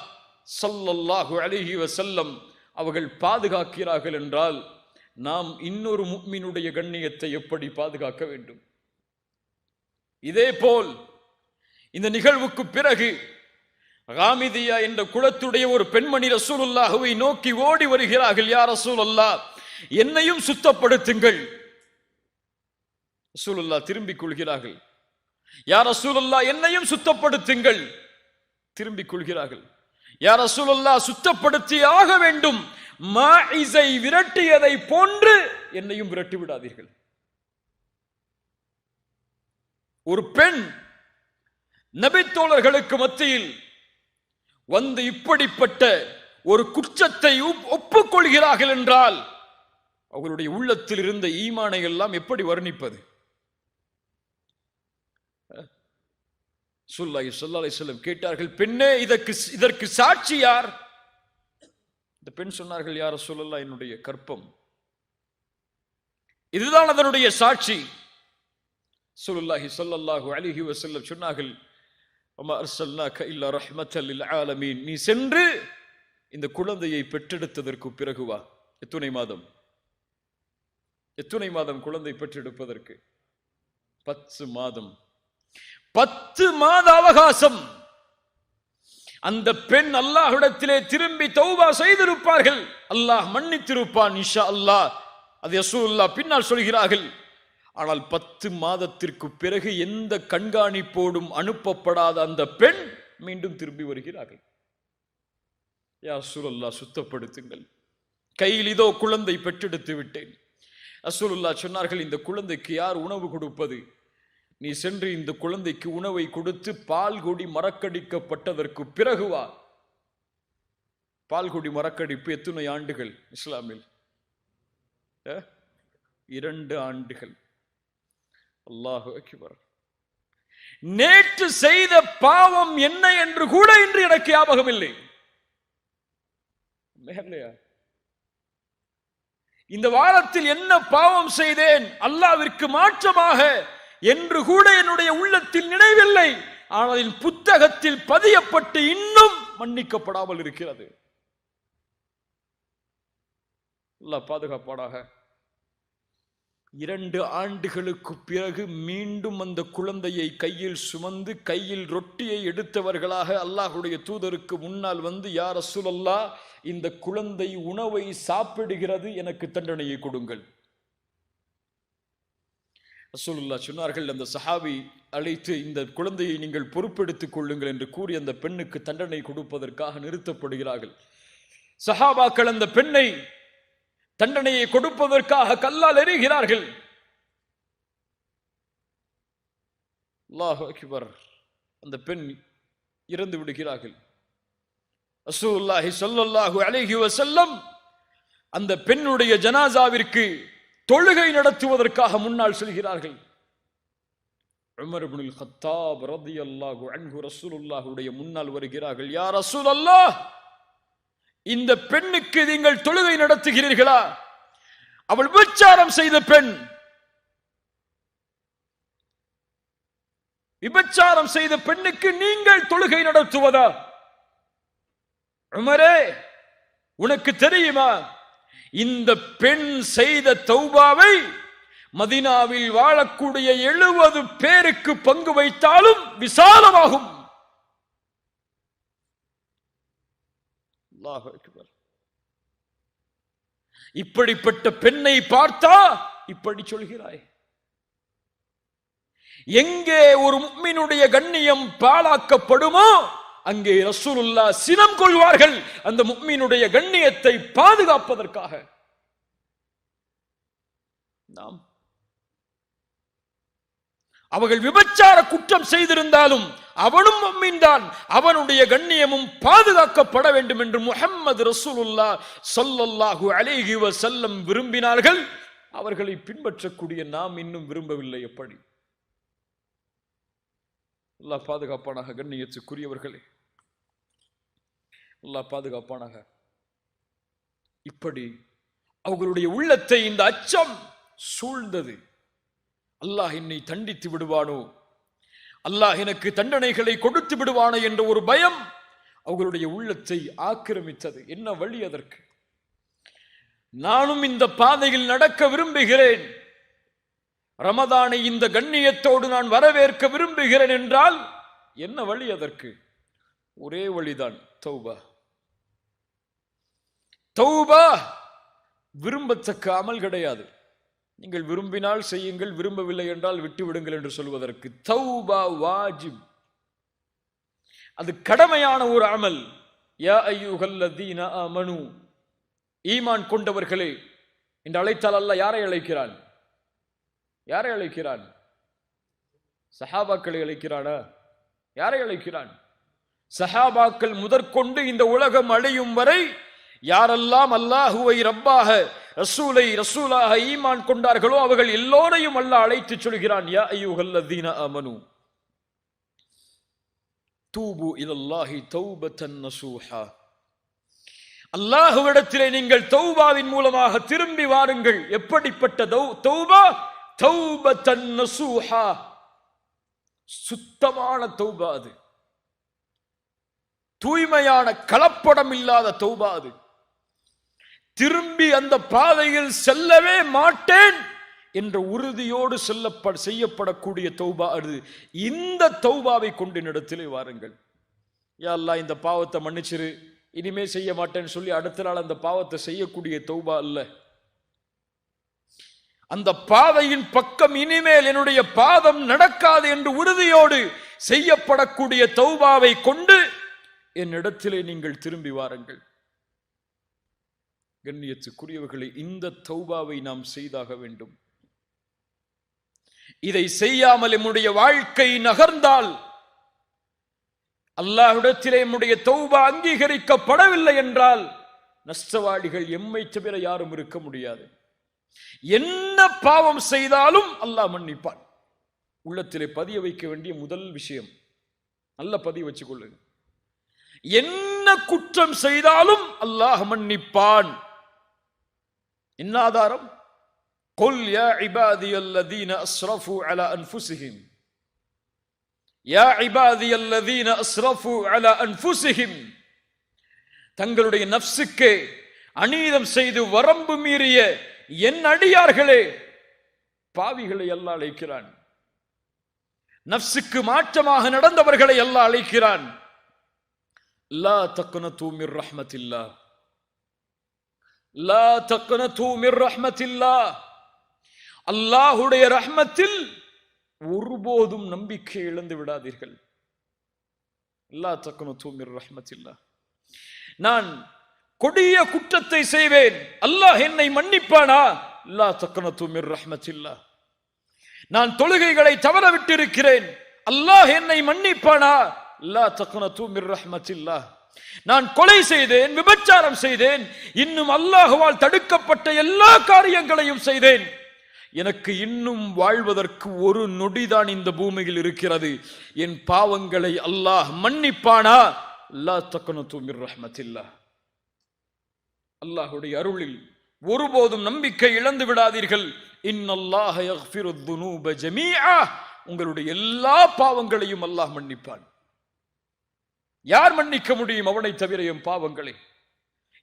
ஸல்லல்லாஹு அலைஹி வஸல்லம் அவர்கள் பாதுகாக்கிறார்கள் என்றால் நாம் இன்னொரு முஃமினுடைய கண்ணியத்தை எப்படி பாதுகாக்க வேண்டும்? இதே போல் இந்த நிகழ்வுக்கு பிறகு காமிதியா என்ற குலத்துடைய ஒரு பெண்மணி ரசூலுல்லாஹ்வை நோக்கி ஓடி வருகிறார்கள். யா ரசூலல்லாஹ், என்னையும் சுத்தப்படுத்துங்கள். ரசூலுல்லாஹ் திரும்பிக் கொள்கிறார்கள். யா ரசூலுல்லாஹ், என்னையும் சுத்தப்படுத்துங்கள். திரும்பிக் கொள்கிறார்கள். யா ரசூலுல்லாஹ், சுத்தப்படுத்தி ஆக வேண்டும். மாஇஸை விரட்டியதை போன்று என்னையும் விரட்டி விடாதீர்கள். ஒரு பெண் நபித்தோழர்களுக்கு மத்தியில் வந்து இப்படிப்பட்ட ஒரு குற்றத்தை ஒப்புக்கொள்கிறார்கள் என்றால் அவர்களுடைய உள்ளத்தில் இருந்த ஈமானை எல்லாம் எப்படி வர்ணிப்பது? ஸல்லல்லாஹு அலைஹி வஸல்லம் கேட்டார்கள், பெண்ணே, இதற்கு சாட்சி யார்? இந்த பெண் சொன்னார்கள், யா ரசூலல்லாஹ், என்னுடைய கற்பம், இதுதான் அதனுடைய சாட்சி. ஸல்லல்லாஹு அலைஹி வஸல்லம் சொன்னார்கள், வமா அர்ஸல்னாக இல்லா ரஹ்மத்தல் லில் ஆலமீன். நீ சென்று இந்த குழந்தையை பெற்றெடுத்ததற்கு பிறகு வா. எத்தனை மாதம்? எத்தனை மாதம் குழந்தை பெற்றெடுப்பதற்கு? 10 மாதம். 10 மாத அவகாசம். அந்த பெண் அல்லாஹ்விடத்திலே திரும்பி தௌபா செய்திருப்பார்கள், அல்லாஹ் மன்னித்திருப்பான் இன்ஷா அல்லாஹ். அது ரசூலுல்லாஹ் பின்னால் சொல்கிறார்கள். ஆனால் 10 மாதத்திற்கு பிறகு எந்த கண்காணிப்போடும் அனுப்பப்படாத அந்த பெண் மீண்டும் திரும்பி வருகிறார்கள். யா ரசூலுல்லாஹ், சுத்தப்படுத்துங்கள், கையில் இதோ குழந்தை பெற்றெடுத்து விட்டேன். ரசூலுல்லாஹ் சொன்னார்கள், இந்த குழந்தைக்கு யார் உணவு கொடுப்பது? நீ சென்று இந்த குழந்தைக்கு உணவை கொடுத்து பால்குடி மறக்கடிக்கப்பட்டதற்கு பிறகு வா. பால்குடி மறக்கடிப்பு எத்தனை ஆண்டுகள் இஸ்லாமில்? 2 ஆண்டுகள். அல்லாஹு அக்பர். நேற்று செய்த பாவம் என்ன என்று கூட இன்று எனக்கு ஞாபகம் இல்லை. இந்த வாரத்தில் என்ன பாவம் செய்தேன் அல்லாஹ்விற்கு மாற்றமாக என்று கூட என்னுடைய உள்ளத்தில் நினைவில்லை. ஆனால் புத்தகத்தில் பதியப்பட்டு இன்னும் மன்னிக்கப்படாமல் இருக்கிறது. அல்லாஹ் பாதுகாப்பானாக. 2 ஆண்டுகளுக்கு பிறகு மீண்டும் அந்த குழந்தையை கையில் சுமந்து கையில் ரொட்டியை எடுத்தவர்களாக அல்லாஹ்வுடைய தூதருக்கு முன்னால் வந்து, யா ரசூலல்லாஹ், இந்த குழந்தை உணவை சாப்பிடுகிறது, எனக்கு தண்டனையை கொடுங்கள். ரசூலுல்லாஹ் சொன்னார்கள், அந்த சஹாபி அழைத்து, இந்த குழந்தையை நீங்கள் பொறுப்பெடுத்துக் கொள்ளுங்கள் என்று கூறி அந்த பெண்ணுக்கு தண்டனை கொடுப்பதற்காக நிறுத்தப்படுகிறார்கள். சஹாபாக்கள் அந்த பெண்ணை தண்டனையை கொடுப்பதற்காக கல்லால் எறிகிறார்கள். அல்லாஹு அக்பர். அந்த பெண் இறந்து விடுகிறார்கள். ரசூலுல்லாஹி ஸல்லல்லாஹு அலைஹி வஸல்லம் அந்த பெண்ணுடைய ஜனாசாவிற்கு தொழுகை நடத்துவதற்காக முன்னால் செல்கிறார்கள். உமர் இப்னுல் கத்தாப் ரலியல்லாஹு அன்ஹு ரசூலுல்லாஹுடைய முன்னால் வருகிறார்கள். யா ரசூலல்லாஹ், இந்த பெண்ணுக்கு நீங்கள் தொழுகை நடத்துகிறீர்களா? அவள் விபச்சாரம் செய்த பெண். விபச்சாரம் செய்த பெண்ணுக்கு நீங்கள் தொழுகை நடத்துவதா? உமரே, உனக்கு தெரியுமா, இந்த பெண் செய்த தௌபாவை மதீனாவில் வாழக்கூடிய 70 பேருக்கு பங்கு வைத்தாலும் விசாலமாகும். அல்லாஹ் அக்பர். இப்படிப்பட்ட பெண்ணை பார்த்தா இப்படி சொல்கிறாய்? எங்கே ஒரு முஃமினுடைய கண்ணியம் பாழாக்கப்படுமோ அங்கே ரசூலுல்லாஹ் சினம் கொள்வார்கள், அந்த முஃமினுடைய கண்ணியத்தை பாதுகாப்பதற்காக. நாம் அவர்கள் விபச்சார குற்றம் செய்திருந்தாலும் அவனும் முஃமின் தான், அவனுடைய கண்ணியமும் பாதுகாக்கப்பட வேண்டும் என்று முஹம்மது ரசூலுல்லாஹ் ஸல்லல்லாஹு அலைஹி வஸல்லம் விரும்பினார்கள். அவர்களை பின்பற்றக்கூடிய நாம் இன்னும் விரும்பவில்லை. எப்படி? அல்லாஹ் பாதுகாப்பானாக. கண்ணியத்துக்குரியவர்களே, அல்லாஹ் பாதுகாப்பானாக. இப்படி அவர்களுடைய உள்ளத்தை இந்த அச்சம் சூழ்ந்தது. அல்லாஹ் என்னை தண்டித்து விடுவானோ, அல்லாஹ் எனக்கு தண்டனைகளை கொடுத்து விடுவானோ என்ற ஒரு பயம் அவர்களுடைய உள்ளத்தை ஆக்கிரமித்தது. என்ன வழி அதற்கு? நானும் இந்த பாதையில் நடக்க விரும்புகிறேன், ரமதானை இந்த கண்ணியத்தோடு நான் வரவேற்க விரும்புகிறேன் என்றால் என்ன வழி அதற்கு? ஒரே வழிதான், தௌபா. தௌபா விரும்பத்தக்க அமல் கிடையாது. நீங்கள் விரும்பினால் செய்யுங்கள், விரும்பவில்லை என்றால் விட்டு விடுங்கள் என்று சொல்வதற்கு. தௌபா வாஜிப், அது கடமையான ஒரு அமல். யா அய்யுஹல்லதீன ஆமனு, ஈமான் கொண்டவர்களே என்று அழைத்தால் அல்லாஹ் யாரை அழைக்கிறான்? யாரை அழைக்கிறான்? சஹாபாக்களை அழைக்கிறானா? யாரை அழைக்கிறான்? சஹாபாக்கள் முதற்கொண்டு இந்த உலகம் அழியும் வரை யாரெல்லாம் அல்லாஹுவை ரப்பாக, ரசூலை ரசூலாக ஈமான் கொண்டார்களோ அவர்கள் எல்லோரையும் அல்லாஹ் அழைத்து சொல்கிறான், யா அய்யுஹல்லதீன ஆமனு தூபு இலல்லாஹி தௌபத்தன் நசூஹா. அல்லாஹ்விடத்திலே நீங்கள் தௌபாவின் மூலமாக திரும்பி வாருங்கள். எப்படிப்பட்ட தௌபா? தௌபத்தன் நசூஹா, சுத்தமான தௌபா அது, தூய்மையான கலப்படம் இல்லாத தௌபா அது. திரும்பி அந்த பாதையில் செல்லவே மாட்டேன் என்ற உறுதியோடு செய்யப்படக்கூடிய தௌபா அது. இந்த தௌபாவை கொண்டு இடத்திலே வாருங்கள். யா அல்லாஹ், இந்த பாவத்தை மன்னிச்சிரு, இனிமே செய்ய மாட்டேன்னு சொல்லி அடுத்த நாள் அந்த பாவத்தை செய்யக்கூடிய தௌபா அல்ல. அந்த பாதையின் பக்கம் இனிமேல் என்னுடைய பாதம் நடக்காது என்று உறுதியோடு செய்யப்படக்கூடிய தௌபாவை கொண்டு என்னிடத்திலே நீங்கள் திரும்பி வாருங்கள். கண்ணியத்துக்குரியவர்களே, இந்த தௌபாவை நாம் செய்தாக வேண்டும். இதை செய்யாமல் நம்முடைய வாழ்க்கை நகர்ந்தால், அல்லாஹ்விடத்திலே நம்முடைய தௌபா அங்கீகரிக்கப்படவில்லை என்றால் நஷ்டவாளிகள் எம்மை தவிர யாரும் இருக்க முடியாது. என்ன பாவம் செய்தாலும் அல்லாஹ் மன்னிப்பான். உள்ளத்திலே பதிய வைக்க வேண்டிய முதல் விஷயம், நல்ல பதிய வச்சுக் கொள்ளுங்க. என்ன குற்றம் செய்தாலும் அல்லாஹ் மன்னிப்பான். என்ன ஆதாரம்? குல் யா இபாதியல்லதீன அஸ்ரஃபு அலா அன்ஃபுஸிஹிம், யா இபாதியல்லதீன அஸ்ரஃபு அலா அன்ஃபுஸிஹிம், தங்களுடைய நஃப்ஸுக்கு அநீதம் செய்து வரம்பு மீறிய என் அடியார்களே, பாவிகளை அல்லாஹ் அழைக்கிறான். நஃப்ஸுக்கு மாற்றமாக நடந்தவர்களை அல்லாஹ் அழைக்கிறான். லா தக்னது மிர் ரஹ்மத்தில்லாஹ், லா தக்னது மிர் ரஹ்மத்தில்லாஹ், அல்லாஹ்வுடைய ரஹ்மத்தில் ஒருபோதும் நம்பிக்கை இழந்து விடாதீர்கள். லா தக்னது மிர் ரஹ்மத்தில்லாஹ். நான் கொடிய குற்றத்தை செய்வேன், அல்லாஹ் என்னை மன்னிப்பானா? லா தக்னது மிர் ரஹ்மத்தில்லாஹ். நான் தொழுகைகளை தவற விட்டிருக்கிறேன், அல்லாஹ் என்னை மன்னிப்பானா? லா தக்னது மிர் ரஹ்மத்தில்லாஹ். நான் கொலை செய்தேன், விபச்சாரம் செய்தேன், இன்னும் அல்லாஹ்வால் தடுக்கப்பட்ட எல்லா காரியங்களையும் செய்தேன், எனக்கு இன்னும் வாழ்வதற்கு ஒரு நொடிதான் இந்த பூமியில் இருக்கிறது, என் பாவங்களை அல்லாஹ் மன்னிப்பானா? லா தக்னது மிர் ரஹ்மத்தில்லாஹ். அல்லாஹ்வுடைய அருளில் ஒருபோதும் நம்பிக்கை இழந்து விடாதீர்கள். இன்னல்லாஹ யக்ஃபிரு ذுனூப ஜமீஆ, உங்களுடைய எல்லா பாவங்களையும் அல்லாஹ் மன்னிப்பான். யார் மன்னிக்க முடியும் அவனை தவிர என் பாவங்களை?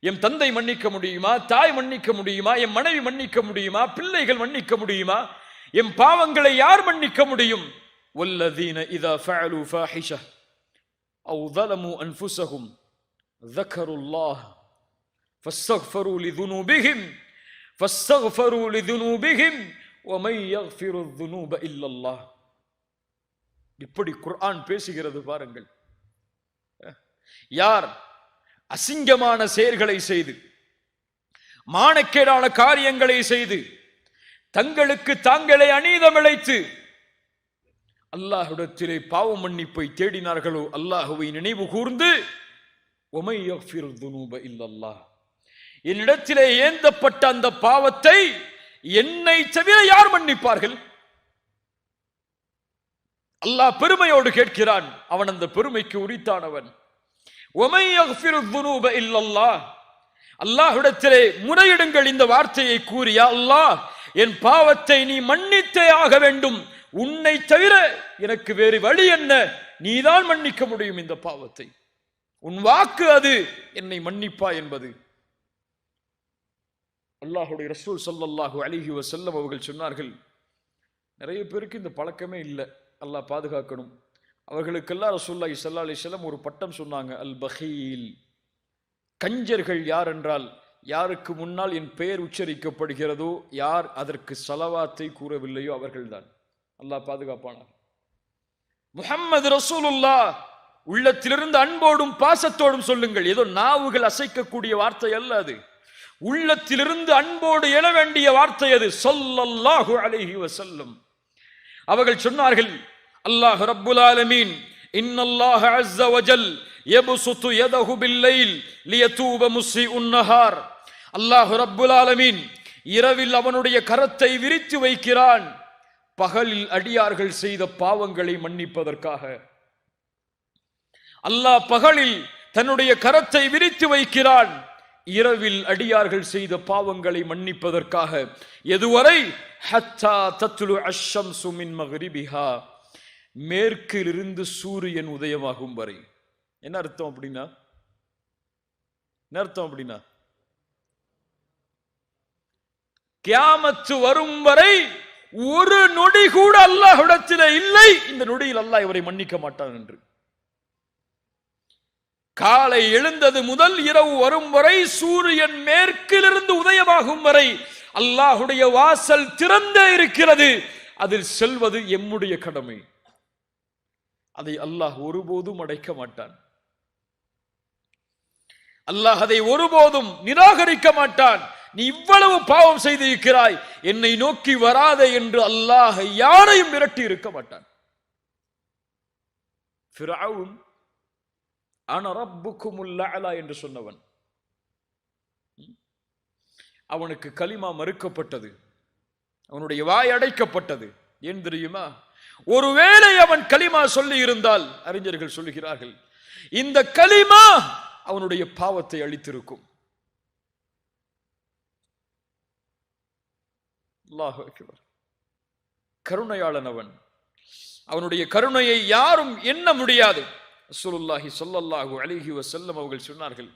என் தந்தை மன்னிக்க முடியுமா? தாய் மன்னிக்க முடியுமா? என் மனைவி மன்னிக்க முடியுமா? பிள்ளைகள் மன்னிக்க முடியுமா? என் பாவங்களை யார் மன்னிக்க முடியும்? வல்லதீன இதா ஃபஅலு ஃபாஹிஷா அவ் ظلموا انفسهم ذكروا الله فاستغفروا لذنوبهم ومن يغفر الذنوب الا الله. இப்படி குர்ஆன் பேசுகிறது பாருங்கள். யார் அசிங்கமான செயல்களை செய்து, மானக்கேடான காரியங்களை செய்து, தங்களுக்கு தாங்களே அநீதம் இழைத்து அல்லாஹ்விடத்திலே பாவ மன்னிப்பை தேடினார்களோ, அல்லாஹ்வை நினைவு கூர்ந்து وَمَن يَغْفِرُ الذُّنُوبَ إِلَّا اللَّهُ, என்னிடத்திலே ஏந்தப்பட்ட அந்த பாவத்தை என்னை தவிர யார் மன்னிப்பார்கள்? அல்லாஹ் பெருமையோடு கேட்கிறான். அவன் அந்த பெருமைக்கு உரித்தானவன். وَمَن يَغْفِرُ الذُّنُوبَ إِلَّا اللَّهُ, அல்லாஹ்விடத்திலே முறையிடுங்கள் இந்த வார்த்தையை கூறி, யா அல்லாஹ், என் பாவத்தை நீ மன்னித்தே ஆக வேண்டும், உன்னை தவிர எனக்கு வேறு வழி என்ன? நீதான் மன்னிக்க முடியும் இந்த பாவத்தை, உன் வாக்கு அது, என்னை மன்னிப்பா என்பது. அல்லாஹ்வுடைய ரசூல் ஸல்லல்லாஹு அலைஹி வஸல்லம் அவர்கள் சொன்னார்கள், நிறைய பேருக்கு இந்த பழக்கமே இல்லை, அல்லாஹ் பாதுகாக்கணும். அவர்களுக்கெல்லாம் ரசூலுல்லாஹி ஸல்லல்லாஹு அலைஹி வஸல்லம் ஒரு பட்டம் சொன்னாங்க, அல் பகீல். கஞ்சர்கள் யார் என்றால், யாருக்கு முன்னால் என் பெயர் உச்சரிக்கப்படுகிறதோ, யார் அதற்கு ஸலவாத்தை கூறவில்லையோ அவர்கள்தான். அல்லாஹ் பாதுகாப்பானார். முஹம்மது ரசூலுல்லாஹ் உள்ளத்திலிருந்து அன்போடும் பாசத்தோடும் சொல்லுங்கள். ஏதோ நாவுகள் அசைக்கக்கூடிய வார்த்தை அல்ல அது, உள்ளத்திலிருந்து அன்போடு எழ வேண்டிய வார்த்தை அது. ஸல்லல்லாஹு அலைஹி வஸல்லம் அவர்கள் சொன்னார்கள், அல்லாஹ் ரப்புல் ஆலமீன் இன்னல்லாஹ அஸ்ஸ வஜல் யப்சுது யதஹு பில்லைல் லியதூப முஸ்ஸிஉன் நஹார். அல்லாஹ் ரப்புல் ஆலமீன் இரவில் அவனுடைய கரத்தை விரித்து வைக்கிறான், பகலில் அடியார்கள் செய்த பாவங்களை மன்னிப்பதற்காக. அல்லாஹ் பகலில் தன்னுடைய கரத்தை விரித்து வைக்கிறான், இரவில் அடியார்கள் செய்த பாவங்களை மன்னிப்பதற்காக. எதுவரை? ஹத்தா தத்லு அஷ்ஷம்சு மின் மக்ரிபிஹா, மேற்கிலிருந்து சூரியன் உதயமாகும் வரை. என்ன அர்த்தம் அப்படின்னா? என்ன அர்த்தம் அப்படின்னா? கியாமத்து வரும் வரை ஒரு நொடி கூட அல்லாஹ்விடத்திலே இல்லை, இந்த நொடியில் அல்லாஹ் இவரை மன்னிக்க மாட்டான் என்று. காலை எழுந்தது முதல் இரவு வரும் வரை, சூரியன் மேற்கிலிருந்து உதயமாகும் வரை அல்லாஹ்வுடைய வாசல் திறந்தே இருக்கிறது. அதில் செல்வது எம்முடைய கடமை. அதை அல்லாஹ் ஒருபோதும் அடைக்க மாட்டான். அல்லாஹ் அதை ஒருபோதும் நிராகரிக்க மாட்டான். நீ இவ்வளவு பாவம் செய்திருக்கிறாய், என்னை நோக்கி வராதே என்று அல்லாஹ் யாரையும் விரட்டி இருக்க மாட்டான். ஃபிரௌன் அன ரப்புக்குமுல் அலா என்று சொன்னவன், அவனுக்கு கலிமா மறுக்கப்பட்டது, அவனுடைய வாய் அடைக்கப்பட்டது. ஏன் தெரியுமா? ஒருவேளை அவன் கலிமா சொல்லி இருந்தால், அறிஞர்கள் சொல்லுகிறார்கள், இந்த கலிமா அவனுடைய பாவத்தை அழித்திருக்கும். அல்லாஹ் அக்பர். கருணையாளன் அவன். அவனுடைய கருணையை யாரும் எண்ண முடியாது. ரசூலுல்லாஹி ஸல்லல்லாஹு அலைஹி வஸல்லம் அவர்கள் சொன்னார்கள்,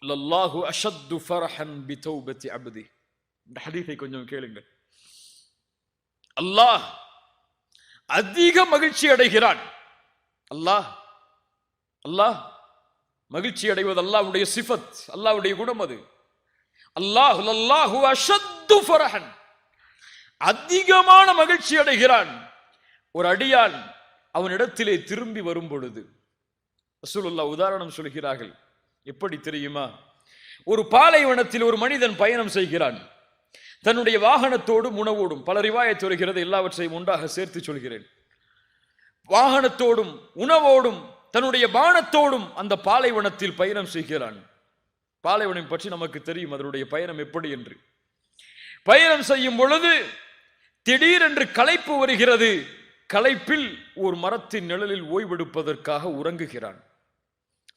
லல்லாஹு அஷத்து ஃபரஹன் பிதௌபத்தி அப்தி. இந்த ஹதீஸை கொஞ்சம் கேளுங்கள். அல்லாஹ் அதிக மகிழ்ச்சி அடைகிறான். அல்லாஹ் மகிழ்ச்சி அடைவது அல்லாஹ்வுடைய சிஃபத், அல்லாஹ்வுடைய குணம் அது. லல்லாஹு அஷத்து ஃபரஹன், அதிகமான மகிழ்ச்சி அடைகிறான் ஒரு அடியான் அவனிடத்திலே திரும்பி வரும் பொழுது. ரசூலுல்லாஹ் உதாரணம் சொல்கிறார்கள். எப்படி தெரியுமா? ஒரு பாலைவனத்தில் ஒரு மனிதன் பயணம் செய்கிறான். தன்னுடைய வாகனத்தோடும் உணவோடும், பல ரிவாயத் வருகிறது, எல்லாவற்றையும் ஒன்றாக சேர்த்து சொல்கிறேன். வாகனத்தோடும் உணவோடும் தன்னுடைய பானத்தோடும் அந்த பாலைவனத்தில் பயணம் செய்கிறான். பாலைவனம் பற்றி நமக்கு தெரியும், அதனுடைய பயணம் எப்படி என்று. பயணம் செய்யும் பொழுது திடீரென்று களைப்பு வருகிறது. களைப்பில் ஒரு மரத்தின் நிழலில் ஓய்வெடுப்பதற்காக உறங்குகிறான்.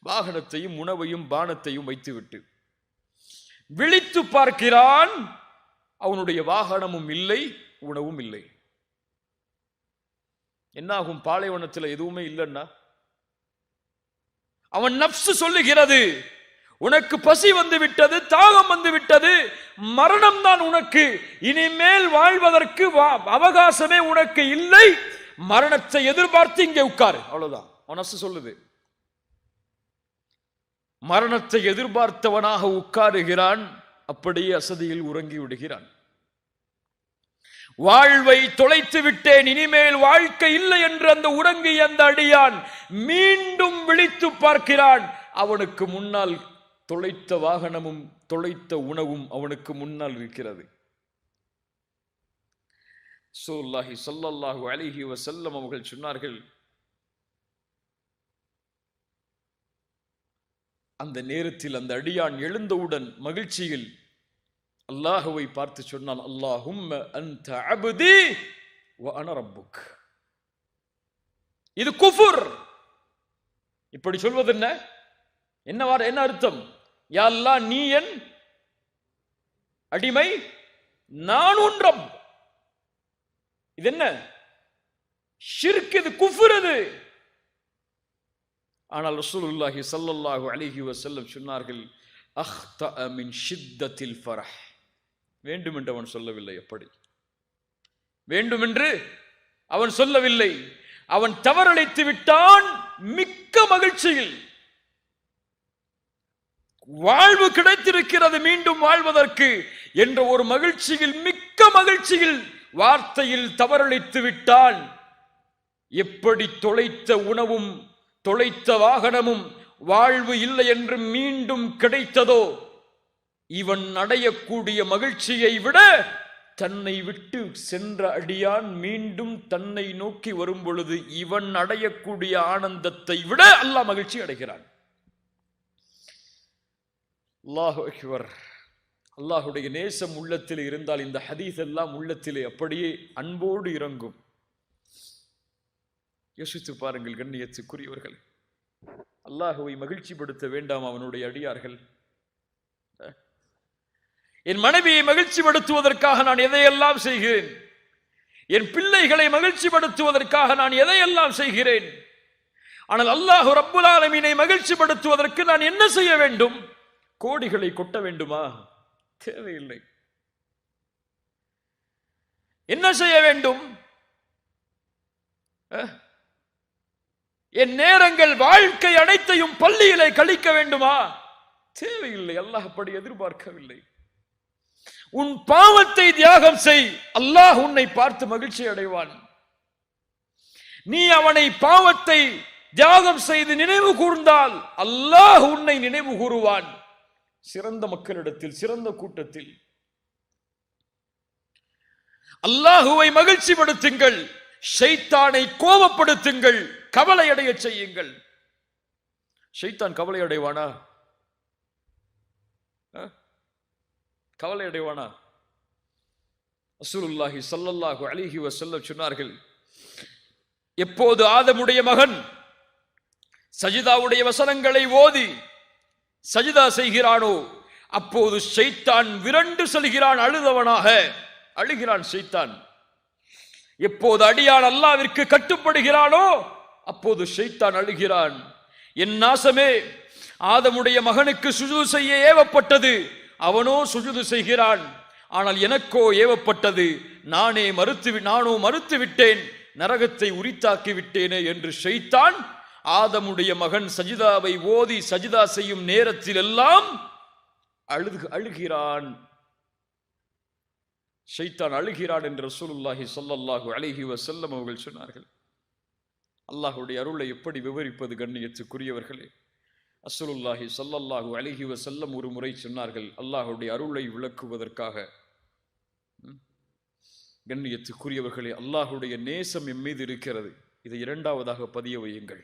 வாகனத்தையும் உணவையும் பானத்தையும் வைத்துவிட்டு விழித்து பார்க்கிறான். அவனுடைய வாகனமும் இல்லை, உணவும் இல்லை. என்னாகும்? பாலைவனத்தில் எதுவுமே இல்லைன்னா அவன் நப்சு சொல்லுகிறது, உனக்கு பசி வந்து விட்டது, தாகம் வந்து விட்டது, மரணம் தான் உனக்கு, இனிமேல் வாழ்வதற்கு அவகாசமே உனக்கு இல்லை, மரணத்தை எதிர்பார்த்து இங்கே உட்காரு. அவ்வளவுதான் மனசு சொல்லுது. மரணத்தை எதிர்பார்த்தவனாக உட்காருகிறான். அப்படியே அசதியில் உறங்கி விடுகிறான். வாழ்வை தொலைத்து விட்டேன், இனிமேல் வாழ்க்கை இல்லை என்று அந்த உறங்கிய அந்த அடியான் மீண்டும் விழித்து பார்க்கிறான். அவனுக்கு முன்னால் தொலைத்த வாகனமும் தொலைத்த உணவும் அவனுக்கு முன்னால் இருக்கிறது. ரசூலுல்லாஹி ஸல்லல்லாஹு அலைஹி வஸல்லம் அவர்கள் சொன்னார்கள், அந்த நேரத்தில் அந்த அடியான் எழுந்தவுடன் மகிழ்ச்சியில் அல்லாஹுவை பார்த்து சொன்னான், அல்லாஹும்ம அன்த அப்தி வ அன ரப்புக். இது குஃபுர். இப்படி சொல்வது என்ன அர்த்தம்? யா அல்லாஹ், நீ என் அடிமை, நான் உன் ரப். இது என்ன? ஷிர்க், இது குஃபுர் அது. ஆனால் ரசூலுல்லாஹி ஸல்லல்லாஹு அலைஹி வஸல்லம் சொன்னார்கள், அக்தஅ மின் ஷித்தத்தில் ஃபரஹ். வேண்டுமென்று அவன் சொல்லவில்லை. எப்படி வேண்டுமென்று அவன் சொல்லவில்லை. அவன் தவறளித்து விட்டான். மிக்க மகிழ்ச்சியில், வாழ்வு கிடைத்திருக்கிறது மீண்டும் வாழ்வதற்கு என்ற ஒரு மகிழ்ச்சியில், மிக்க மகிழ்ச்சியில் வார்த்தையில் தவறளித்து விட்டான். எப்படி தொலைத்த உணவும் தொலைத்த வாகனமும் வாழ்வு இல்லை என்று மீண்டும் கிடைத்ததோ, இவன் அடையக்கூடிய மகிழ்ச்சியை விட தன்னை விட்டு சென்ற அடியான் மீண்டும் தன்னை நோக்கி வரும் பொழுது இவன் அடையக்கூடிய ஆனந்தத்தை விட அல்லாஹ் மகிழ்ச்சி அடைகிறான். அல்லாஹு அக்பர். அல்லாஹுடைய நேசம் உள்ளத்தில் இருந்தால் இந்த ஹதீஸ் எல்லாம் உள்ளத்திலே அப்படியே அன்போடு இறங்கும். யோசித்து பாருங்கள் கண்ணியத்துக்குரியவர்கள், அல்லாஹுவை மகிழ்ச்சிப்படுத்த வேண்டாம் அவனுடைய அடியார்கள்? என் மனைவியை மகிழ்ச்சிப்படுத்துவதற்காக நான் எதையெல்லாம் செய்கிறேன், என் பிள்ளைகளை மகிழ்ச்சிப்படுத்துவதற்காக நான் எதையெல்லாம் செய்கிறேன். ஆனால் அல்லாஹ் ரப்புல் ஆலமீனை மகிழ்ச்சிப்படுத்துவதற்கு நான் என்ன செய்ய வேண்டும்? கோடிகளை கொட்ட வேண்டுமா? தேவையில்லை. என்ன செய்ய வேண்டும்? என் நேரங்கள், வாழ்க்கை அனைத்தையும் பள்ளியிலே கழிக்க வேண்டுமா? தேவையில்லை. அல்லாஹ் அப்படி எதிர்பார்க்கவில்லை. உன் பாவத்தை தியாகம் செய், அல்லாஹ் உன்னை பார்த்து மகிழ்ச்சி அடைவான். நீ அவனை பாவத்தை தியாகம் செய்து நினைவு கூர்ந்தால் அல்லாஹ் உன்னை நினைவு கூறுவான். சிறந்த மக்களிடத்தில், சிறந்த கூட்டத்தில். அல்லாஹுவை மகிழ்ச்சிப்படுத்துங்கள், ஷைத்தானை கோபப்படுத்துங்கள், கவலை அடைய செய்யுங்கள். ஷைத்தான் கவலை அடைவானா? கவலை அடைவானா? ரசூலுல்லாஹி ஸல்லல்லாஹு அலைஹி வஸல்லம் சொன்னார்கள், எப்போது ஆதமுடைய மகன் சஜிதாவுடைய வசனங்களை ஓதி சஜிதா செய்கிறானோ அப்போது ஷைத்தான் விரண்டு செல்கிறான், அழுதவனாக அழுகிறான் ஷைத்தான். எப்போது அடியான் அல்லாஹ்விற்கு கட்டுப்படுகிறானோ அப்போது ஷைத்தான் அழுகிறான். என் நாசமே, ஆதமுடைய மகனுக்கு சுஜூது செய்ய ஏவப்பட்டது, அவனோ சுஜூது செய்கிறான். ஆனால் எனக்கோ ஏவப்பட்டது, நானோ மறுத்து விட்டேன், நரகத்தை உரித்தாக்கி விட்டேனே என்று ஷைத்தான் ஆதமுடைய மகன் சஜிதாவை ஓதி சஜிதா செய்யும் நேரத்தில் எல்லாம் அழுகிறான். ஷைத்தான் அழுகிறான் என்று ரசூலுல்லாஹி ஸல்லல்லாஹு அலைஹி வஸல்லம் அவர்கள் சொன்னார்கள். அல்லாஹ்வுடைய அருளை எப்படி விவரிப்பது கண்ணியத்துக்குரியவர்களே? ரசூலுல்லாஹி ஸல்லல்லாஹு அலைஹி வஸல்லம் ஒரு முறை சொன்னார்கள், அல்லாஹ்வுடைய அருளை விளக்குவதற்காக, கண்ணியத்துக்குரியவர்களே, அல்லாஹ்வுடைய நேசம் எம் மீது இருக்கிறது. இதை இரண்டாவதாக பதிய வையுங்கள்.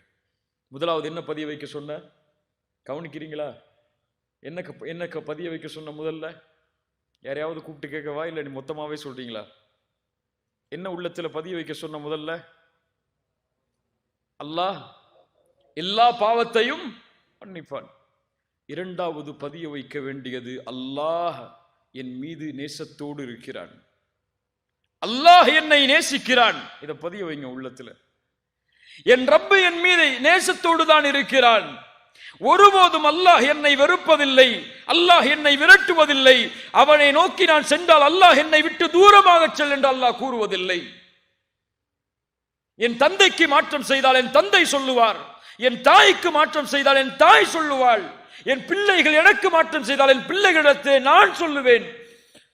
முதலாவது என்ன பதிய வைக்க சொன்ன? கவனிக்கிறீங்களா? என்ன பதிய வைக்க சொன்ன? முதல்ல யாரையாவது கூப்பிட்டு கேட்கவா, இல்லை நீ மொத்தமாவே சொல்றீங்களா? என்ன உள்ளத்துல பதிய வைக்க சொன்ன? முதல்ல அல்லாஹ் எல்லா பாவத்தையும் மன்னிப்பான். இரண்டாவது பதிய வைக்க வேண்டியது, அல்லாஹ் என் மீது நேசத்தோடு இருக்கிறான், அல்லாஹ் என்னை நேசிக்கிறான். இதை பதிய வைங்க உள்ளத்துல. என் ரப்பு என் மீது நேசத்தோடு தான் இருக்கிறான். ஒருபோதும் அல்லாஹ் என்னை வெறுப்பதில்லை, அல்லாஹ் என்னை விரட்டுவதில்லை. அவனை நோக்கி நான் சென்றால் அல்லாஹ் என்னை விட்டு தூரமாக செல் என்று அல்லாஹ் கூறுவதில்லை. என் தந்தைக்கு மாற்றம் செய்தால் என் தந்தை சொல்லுவார், என் தாய்க்கு மாற்றம் செய்தால் என் தாய் சொல்லுவாள், என் பிள்ளைகள் எனக்கு மாற்றம் செய்தால் என் பிள்ளைகளிடத்தை நான் சொல்லுவேன்.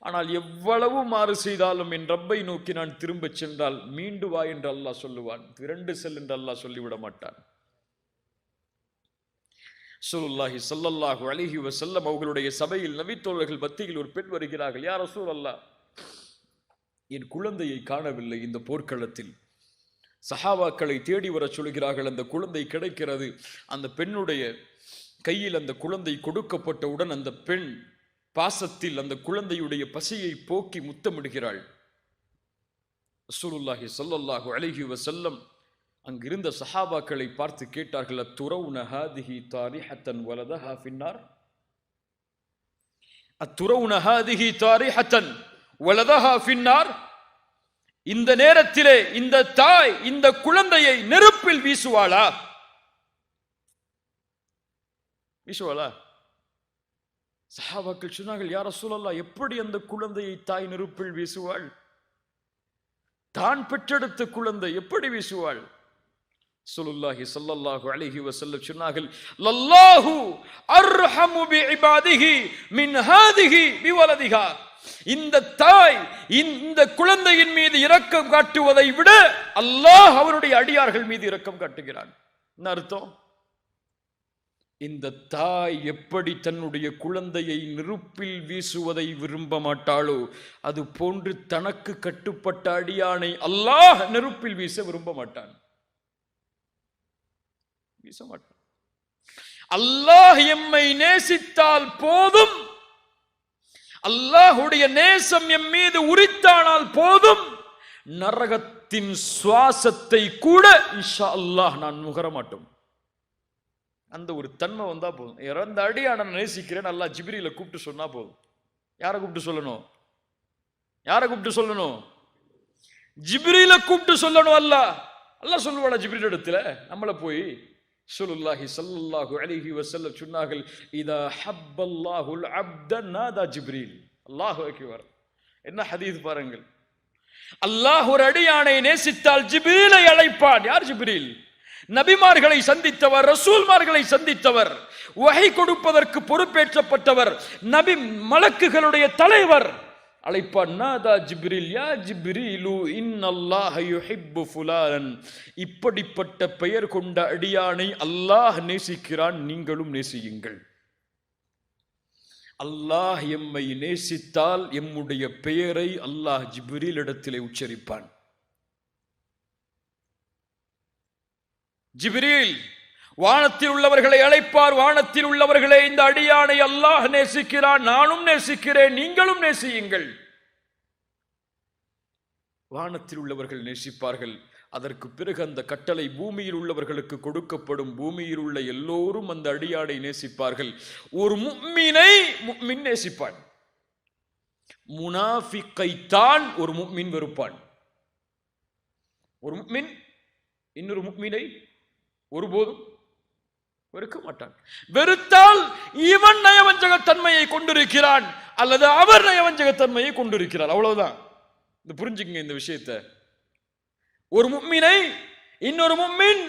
ஆனால் எவ்வளவு மாறு செய்தாலும் என் ரப்பை நோக்கி நான் திரும்ப சென்றால் மீண்டு வா என்று அல்லாஹ் சொல்லுவான், விரண்டு செல் என்று அல்லாஹ் சொல்லிவிட மாட்டான். ரசூலுல்லாஹி ஸல்லல்லாஹு அலைஹி வஸல்லம் அவர்களுடைய சபையில் நபித்தோழர்கள் மத்தியில் ஒரு பெண் வருகிறார்கள். யா ரசூலல்லாஹ், என் குழந்தையை காணவில்லை இந்த போர்க்களத்தில். சஹாபாக்களை தேடி வர சொல்கிறார்கள். அந்த குழந்தை கிடைக்கிறது. அந்த பெண்ணுடைய கையில் அந்த குழந்தை கொடுக்கப்பட்டவுடன் அந்த பெண் பாசத்தில் அந்த குழந்தையுடைய பசியை போக்கி முத்தமிடுகிறாள். ரசூலுல்லாஹி ஸல்லல்லாஹு அலைஹி வஸல்லம் அங்கிருந்த சஹாபாக்களை பார்த்து கேட்டார்கள், அத்துரவுன ஹாதிஹி தாரிஹத்தன் வலதஹா ஃபின்னார், அத்துரவுன ஹாதிஹி தாரிஹத்தன் வலதஹா ஃபின்னார், இந்த நேரத்திலே இந்த தாய் இந்த குழந்தையை நெருப்பில் வீசுவாளா? சஹாபாக்கள் சொன்னார்கள், யா ரசூலல்லாஹ், எப்படி அந்த குழந்தையை தாய் நெருப்பில் வீசுவாள்? தான் பெற்றெடுத்த குழந்தை எப்படி வீசுவாள்? ரசூலுல்லாஹி ஸல்லல்லாஹு அலைஹி வஸல்லம் சொன்னார்கள், லல்லாஹு அர்ஹமு பிஇபாதிஹி மின் ஹாதிஹி பிவலதிஹா, இந்த தாய் இந்த குழந்தையின் மீது இரக்கம் காட்டுவதை விட அல்லாஹ் அவருடைய அடியார்கள் மீது இரக்கம் காட்டுகிறான். என்ன அர்த்தம்? இந்த தாய் எப்படி தன்னுடைய குழந்தையை நெருப்பில் வீசுவதை விரும்ப மாட்டாளோ அது போன்று தனக்கு கட்டுப்பட்ட அடியானை அல்லாஹ் நெருப்பில் வீச விரும்ப மாட்டான், வீச மாட்டான். அல்லாஹ் எம்மை நேசித்தால் போதும், அல்லாஹுடைய நேசம் எம் மீது உரித்தானால் போதும், நரகத்தின் சுவாசத்தை கூட இன்ஷா அல்லாஹ் நான் நுகர மாட்டோம். அந்த ஒரு தன்மை வந்தா போதும். இறந்த அடியான நேசிக்கிறேன் அல்லாஹ் ஜிப்ரீல கூப்பிட்டு சொன்னா போதும். யாரை கூப்பிட்டு சொல்லணும்? யாரை கூப்பிட்டு சொல்லணும்? ஜிப்ரீல கூப்பிட்டு சொல்லணும். அல்லாஹ் சொல்லுவாடா ஜிப்ரீல் இடத்துல? நம்மள போய் ரசூலுல்லாஹி ஸல்லல்லாஹு அலைஹி வஸல்லம் சொன்னார்கள், இதா ஹப்பல்லாஹுல் அப்த நாதா ஜிப்ரீல். அல்லாஹு அக்பர். என்ன ஹதீஸ் பாருங்கள். அல்லாஹ் ஒரு அடியானை நேசித்தால் ஜிப்ரீலை அழைப்பான். யார் ஜிப்ரீல்? நபிமார்களை சந்தித்தவர், ரசூல்மார்களை சந்தித்தவர், வஹை கொடுப்பதற்கு பொறுப்பேற்றப்பட்டவர், நபி மலக்குகளுடைய தலைவர். அழைப்பான், நாதா ஜிப்ரீல், யா ஜிப்ரீலு இன்னல்லாஹ யுஹிப்பு ஃபுலான், இப்படிப்பட்ட பெயர் கொண்ட அடியானை அல்லாஹ் நேசிக்கிறான், நீங்களும் நேசியுங்கள். அல்லாஹ் எம்மை நேசித்தால் எம்முடைய பெயரை அல்லாஹ் ஜிப்ரீல் இடத்திலே உச்சரிப்பான். ஜிப்ரீல் வானத்தில் உள்ளவர்களை அழைப்பார், வானத்தில் உள்ளவர்களே, இந்த அடியானை அல்லாஹ் நேசிக்கிறான், நானும் நேசிக்கிறேன், நீங்களும் நேசியுங்கள். வானத்தில் உள்ளவர்கள் நேசிப்பார்கள். அதற்கு பிறகு அந்த கட்டளை பூமியில் உள்ளவர்களுக்கு கொடுக்கப்படும். பூமியில் உள்ள எல்லோரும் அந்த அடியானை நேசிப்பார்கள். ஒரு முஃமினை முஃமின் நேசிப்பான், முனாஃபிக்கைத்தான் ஒரு முஃமின் வெறுப்பான். ஒரு முஃமின் இன்னொரு முஃமினை ஒருபோதும் வெறுக்க மாட்டான். வெறுத்தால் இவன் நயவஞ்சகத்தன்மையை கொண்டிருக்கிறான் அல்லது அவர் நயவஞ்சகத்தன்மையை கொண்டிருக்கிறார், அவ்வளவுதான். இந்த புரிஞ்சுக்கங்க இந்த விஷயத்தை. ஒரு முஃமினை இன்னொரு முஃமின்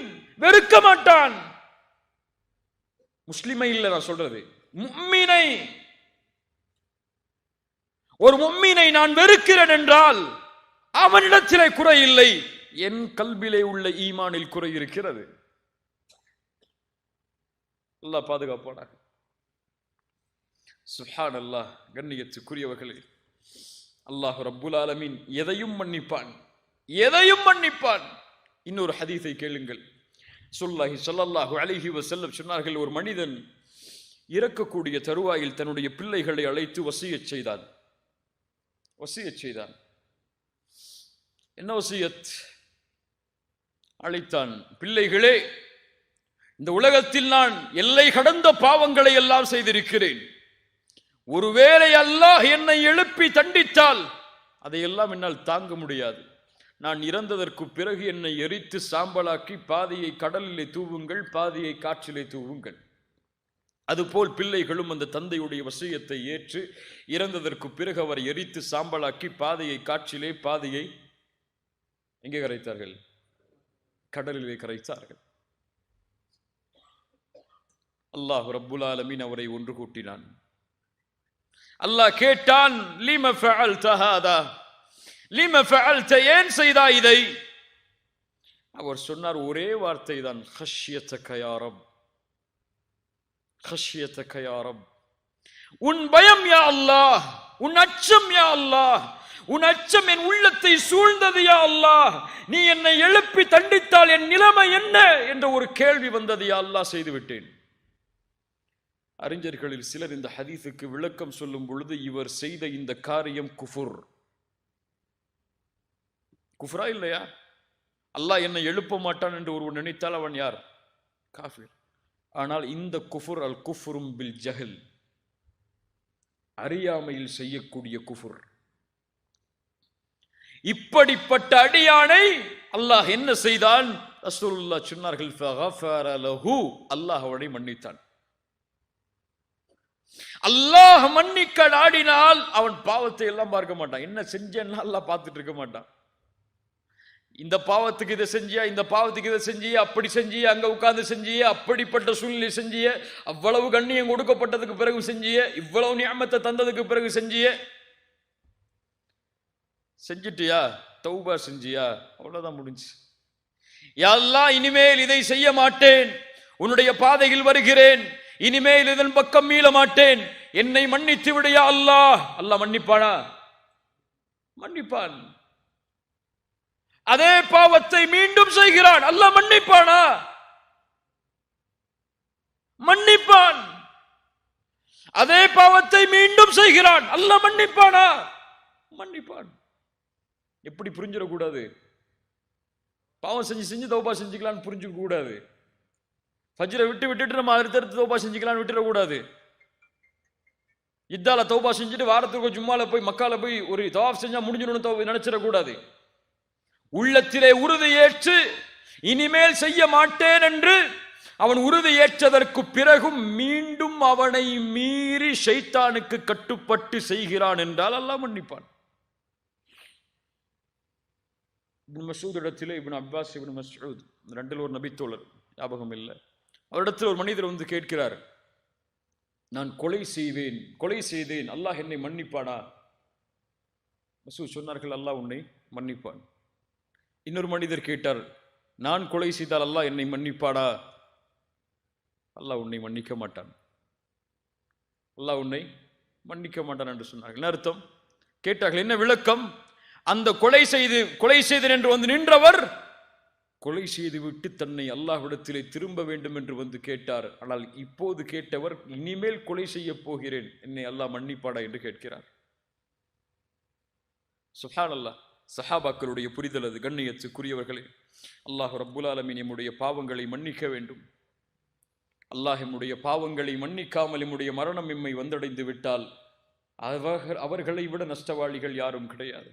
வெறுக்க மாட்டான். முஸ்லிமை இல்ல நான் சொல்றது, முஃமினை. ஒரு முஃமினை நான் வெறுக்கிறேன் என்றால் அவனிடத்திலே குறை இல்லை, என் கல்விலே உள்ள ஈமானில் குறை இருக்கிறது. அல்லாஹ் பாதுகாப்பானாக. சுப்ஹானல்லாஹ். கண்ணியத்துக்குரியவர்களே, அல்லாஹ் ரப்புல் ஆலமீன் எதையும் மன்னிப்பான், எதையும் மன்னிப்பான். இன்னொரு ஹதீஸை கேளுங்கள். ஸல்லல்லாஹு அலைஹி வஸல்லம் சொன்னார்கள், ஒரு மனிதன் இறக்கக்கூடிய தருவாயில் தன்னுடைய பிள்ளைகளை அழைத்து வசியத் செய்தான். என்ன வசியத்? அழைத்தான், பிள்ளைகளே, இந்த உலகத்தில் நான் எல்லை கடந்த பாவங்களை எல்லாம் செய்திருக்கிறேன். ஒருவேளை அல்லாஹ் என்னை எழுப்பி தண்டித்தால் அதையெல்லாம் என்னால் தாங்க முடியாது. நான் இறந்ததற்கு பிறகு என்னை எரித்து சாம்பலாக்கி பாதியை கடலிலே தூவுங்கள், பாதியை காற்றிலே தூவுங்கள். அதுபோல் பிள்ளைகளும் அந்த தந்தையுடைய வசியத்தை ஏற்று இறந்ததற்கு பிறகு அவர் எரித்து சாம்பலாக்கி பாதியை காற்றிலே பாதியை எங்கே கரைத்தார்கள்? கடலிலே கரைத்தார்கள். அல்லாஹ் ரப்புல் ஆலமீன் அவரை ஒன்று கூட்டினான். அல்லாஹ் கேட்டான், லிம ஃபஅல்த ஹாதா, லிம ஃபஅல்த, ஏன் செய்தாய் இதை? அவர் சொன்னார் ஒரே வார்த்தை தான், ஹஷ்யதக யா ரப், ஹஷ்யதக யா ரப். உன் பயம் யா அல்லாஹ், உன் அச்சம் யா அல்லாஹ், உன் அச்சம் என் உள்ளத்தை சூழ்ந்தது யா அல்லாஹ். நீ என்னை எழுப்பி தண்டித்தால் என் நிலைமை என்ன என்ற ஒரு கேள்வி வந்தது யா அல்லாஹ், செய்து விட்டேன். அறிஞர்களில் சிலர் இந்த ஹதீஸுக்கு விளக்கம் சொல்லும் பொழுது, இவர் செய்த இந்த காரியம் குஃபுர். குஃப்ரா இல்லையா? அல்லாஹ் என்னை எழுப்ப மாட்டான் என்று ஒருவன் நினைத்தால் அவன் யார்? காஃபிர். ஆனால் இந்த குஃபுர் அல் குஃப்ரும் பில் ஜஹல், அறியாமையில் செய்யக்கூடிய குஃபுர். இப்படிப்பட்ட அடியானை அல்லாஹ் என்ன செய்தான்? ரசூலுல்லாஹ் சொன்னார்கள், ஃபகஃபர லஹு, அல்லாஹ் அவனை மன்னித்தான். அல்லாஹ் மன்னிக்க நாடினால் அவன் பாவத்தை எல்லாம் பார்க்க மாட்டான். என்ன செஞ்சேன்னா அல்லாஹ் பார்த்துட்டு இருக்க மாட்டான். இந்த பாவத்துக்கு இதை செஞ்சியா, இந்த பாவத்துக்கு இதை செஞ்சிய, அப்படி செஞ்சிய, அங்க உட்கார்ந்து செஞ்சிய, அப்படிப்பட்ட சூழ்நிலை செஞ்சிய, அவ்வளவு கண்ணியம் கொடுக்கப்பட்டதுக்கு பிறகு செஞ்சிய, இவ்வளவு நியமத்தை தந்ததுக்கு பிறகு செஞ்சிய, செஞ்சிட்டியா, தௌபா செஞ்சியா, அவ்வளவுதான் முடிஞ்சு. யா அல்லாஹ், இனிமேல் இதை செய்ய மாட்டேன், உன்னுடைய பாதையில் வருகிறேன், இனிமேல் இதன் பக்கம் மீள மாட்டேன், என்னை மன்னித்து விடையா அல்லாஹ். அல்லாஹ் மன்னிப்பானா? மன்னிப்பான். அதே பாவத்தை மீண்டும் செய்கிறான், அல்லாஹ் மன்னிப்பானா? மன்னிப்பான். அதே பாவத்தை மீண்டும் செய்கிறான், அல்லாஹ் மன்னிப்பானா? மன்னிப்பான். எப்படி புரிஞ்சிடக்கூடாது? பாவம் செஞ்சு செஞ்சு தௌபா செஞ்சுக்கலான்னு புரிஞ்சுக்க கூடாது. ஃபஜ்ரை விட்டுட்டு நம்ம அடுத்தடுத்து தௌபா செஞ்சுக்கலான்னு விட்டுறக்கூடாது. இதால தௌபா செஞ்சுட்டு வாரத்துக்கு ஜும்மால போய் மக்கால போய் ஒரு தவாஃப் செஞ்சா முடிஞ்சிடணும் நினைச்சிடக்கூடாது. உள்ளத்திலே உறுதி ஏற்று இனிமேல் செய்ய மாட்டேன் என்று அவன் உறுதி ஏற்றதற்கு பிறகும் மீண்டும் அவனை மீறி ஷைத்தானுக்கு கட்டுப்பட்டு செய்கிறான் என்றால் அல்லாஹ் மன்னிப்பான். இப்னு மஸ்ஊத் இடத்திலே இப்னு அப்பாஸ், இப்னு மஸ்ஊத் ரெண்டில் ஒரு நபித்தோழர், ஞாபகம் இல்லை, அவரிடத்தில் ஒரு மனிதர் வந்து கேட்கிறார், நான் கொலை செய்தேன், அல்லாஹ் என்னை மன்னிப்பானா? மஸ்ஊத் சொன்னார்கள், அல்லாஹ் உன்னை மன்னிப்பான். இன்னொரு மனிதர் கேட்டார், நான் கொலை செய்தால் அல்லாஹ் என்னை மன்னிப்பாடா? அல்லாஹ் உன்னை மன்னிக்க மாட்டான், அல்லாஹ் உன்னை மன்னிக்க மாட்டான் என்று சொன்னார்கள். என்ன அர்த்தம்? கேட்டார்கள், என்ன விளக்கம்? அந்த கொலை செய்தேன் என்று வந்து நின்றவர் கொலை செய்து விட்டு தன்னை அல்லாஹ்விடத்திலே திரும்ப வேண்டும் என்று வந்து கேட்டார். ஆனால் இப்போது கேட்டவர், இனிமேல் கொலை செய்ய போகிறேன், என்னை அல்லாஹ் மன்னிப்பாடா என்று கேட்கிறார். சுப்ஹானல்லாஹ். சஹாபாக்களுடைய புரிதல் அது. கண்ணியத்துக்குரியவர்களே, அல்லாஹ் ரப்புல் ஆலமீன் நம்முடைய பாவங்களை மன்னிக்க வேண்டும். அல்லாஹ் நம்முடைய பாவங்களை மன்னிக்காமல் நம்முடைய மரணம் எம்மை வந்தடைந்து விட்டால் அவர்களை விட நஷ்டவாளிகள் யாரும் கிடையாது.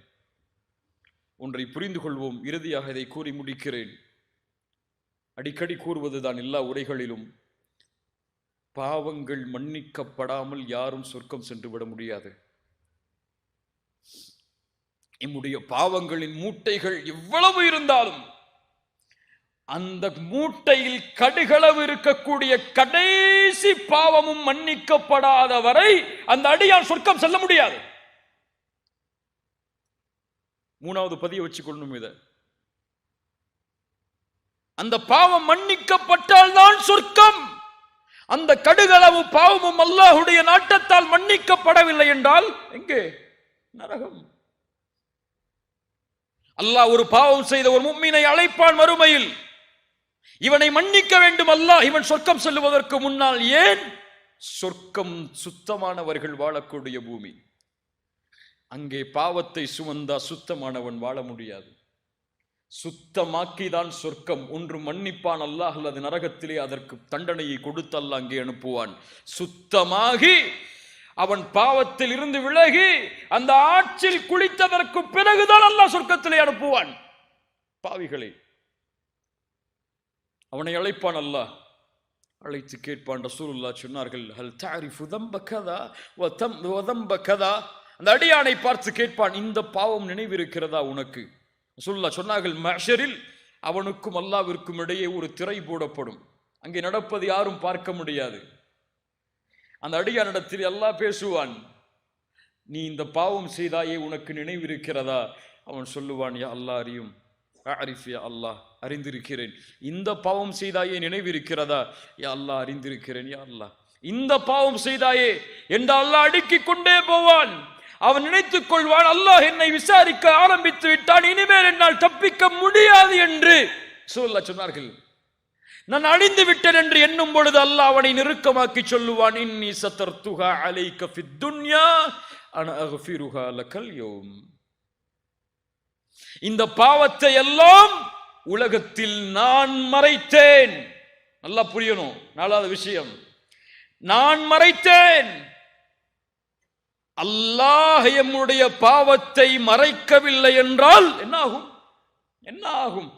ஒன்றை புரிந்து கொள்வோம். இறுதியாக இதை கூறி முடிக்கிறேன். அடிக்கடி கூறுவதுதான் எல்லா உரைகளிலும், பாவங்கள் மன்னிக்கப்படாமல் யாரும் சொர்க்கம் சென்று விட முடியாது. நம்முடைய பாவங்களின் மூட்டைகள் எவ்வளவு இருந்தாலும் அந்த மூட்டையில் கடுகளவு இருக்கக்கூடிய கடைசி பாவமும் மன்னிக்கப்படாத வரை அந்த அடியான் சொர்க்கம் செல்ல முடியாது. மூணாவது பதிய வச்சுக்கொள்ளணும். இத அந்த பாவம் மன்னிக்கப்பட்டால் தான் சொர்க்கம். அந்த கடுகளவு பாவமும் அல்லாஹ்வுடைய நாட்டத்தால் மன்னிக்கப்படவில்லை என்றால் எங்கே? நரகம். அல்லாஹ் ஒரு பாவம் செய்த ஒரு முஃமினை அழைப்பான் மறுமையில், இவனை மன்னிக்க வேண்டும் அல்லாஹ், இவன் சொர்க்கம் செல்லுவதற்கு முன்னால். ஏன்? சொர்க்கம் சுத்தமானவர்கள் வாழக்கூடிய பூமி. அங்கே பாவத்தை சுமந்தா சுத்தமானவன் வாழ முடியாது. சுத்தமாக்கிதான் சொர்க்கம். ஒன்று மன்னிப்பான் அல்லாஹ், அல்லது நரகத்திலே அதற்கு தண்டனையை கொடுத்து அல்லாஹ் அங்கே அனுப்புவான். சுத்தமாகி அவன் பாவத்தில் இருந்து விலகி அந்த ஆற்றில் குளித்ததற்கு பிறகுதான் அல்லாஹ் சொர்க்கத்திலே அனுப்புவான். பாவிகளை அவனை அழைப்பான் அல்லாஹ். அழைத்து கேட்பான். ரசூலுல்லாஹ் சொன்னார்கள், ஹல் தஅரிஃபு தம்ப கதா வ தம்ப கதா. அந்த அடியானை பார்த்து கேட்பான், இந்த பாவம் நினைவிருக்கிறதா உனக்கு? ரசூலுல்லாஹ் சொன்னார்கள், மஹ்ஷரில் அவனுக்கும் அல்லாஹ்விற்கும் இடையே ஒரு திரை போடப்படும். அங்கே நடப்பது யாரும் பார்க்க முடியாது. அந்த அடியானிடத்தில் அல்லாஹ் பேசுவான், நீ இந்த பாவம் செய்தாயே, உனக்கு நினைவிருக்கிறதா? அவன் சொல்லுவான், யா அல்லாஹ் அறியும். அரிஃப் யா அல்லாஹ், அறிந்திருக்கிறேன். இந்த பாவம் செய்தாயே நினைவிருக்கிறதா? யா அல்லாஹ் அறிந்திருக்கிறேன் யா அல்லாஹ். இந்த பாவம் செய்தாயே என்று அல்லாஹ் அடுக்கிக் கொண்டே போவான். அவன் நினைத்துக் கொள்வான், அல்லாஹ் என்னை விசாரிக்க ஆரம்பித்து விட்டான், இனிமேல் என்னால் தப்பிக்க முடியாது என்று ரசூலுல்லாஹ் சொன்னார்கள். நான் அழிந்து விட்டேன் என்று எண்ணும் பொழுது அல்லாஹ் அவனை நெருக்கமாக்கி சொல்லுவான், இன்னி சதர்துஹா அலைக ஃபித் துன்யா அன அக்ஃபிருஹா லகல் யௌம். இந்த பாவத்தை எல்லாம் உலகத்தில் நான் மறைத்தேன். நல்லா புரியணும். நாலாவது விஷயம், நான் மறைத்தேன். அல்லாஹ் எம்முடைய பாவத்தை மறைக்கவில்லை என்றால் என்ன ஆகும்? என்ன ஆகும்?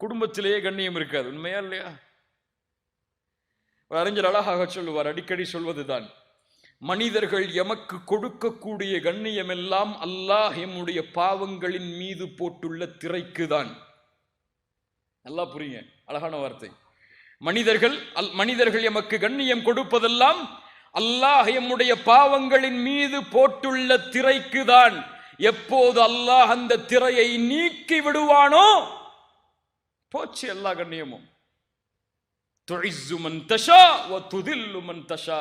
குடும்பத்திலேயே கண்ணியம் இருக்காது. உண்மையா இல்லையா? ஒரு அறிஞர் அழகாக சொல்லுவார், அடிக்கடி சொல்வதுதான், மனிதர்கள் எமக்கு கொடுக்கக்கூடிய கண்ணியம் எல்லாம் அல்லாஹ் எம்முடைய பாவங்களின் மீது போட்டுள்ள திரைக்குதான். நல்லா புரியுங்க, அழகான வார்த்தை. மனிதர்கள் எமக்கு கண்ணியம் கொடுப்பதெல்லாம் அல்லாஹ் எம்முடைய பாவங்களின் மீது போட்டுள்ள திரைக்குதான். எப்போது அல்லாஹ் அந்த திரையை நீக்கி விடுவானோ போச்சு எல்லா கண்ணியமும். துஇஸ்ஸு மன் தஷா வ துதில்லு மன் தஷா.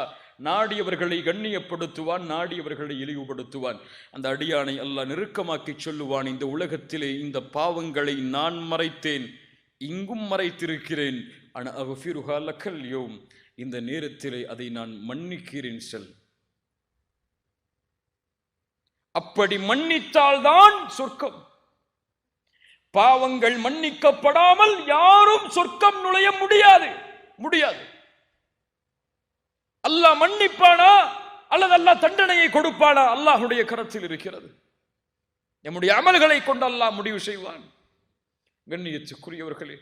நாடியவர்களை கண்ணியப்படுத்துவான், நாடியவர்களை இழிவுபடுத்துவான். அந்த அடியானை அல்லாஹ் நெருக்கமாக்கி சொல்லுவான், இந்த உலகத்திலே இந்த பாவங்களை நான் மறைத்தேன், இங்கும் மறைத்திருக்கிறேன். அன அக்ஃபிருஹா லகல் யௌம். இந்த நேரத்திலே அதை நான் மன்னிக்கிறேன் செல். அப்படி மன்னித்தால்தான் சொர்க்கம். பாவங்கள் மன்னிக்கப்படாமல் யாரும் சொர்க்கம் நுழைய முடியாது. அல்லாஹ் மன்னிப்பானா அல்லது அல்லாஹ் தண்டனையை கொடுப்பானா? அல்லாஹ்வுடைய கரத்தில் இருக்கிறது. நம்முடைய அமல்களை கொண்டு அல்லாஹ் முடிவு செய்வான். கண்ணியத்துக்குரியவர்களே,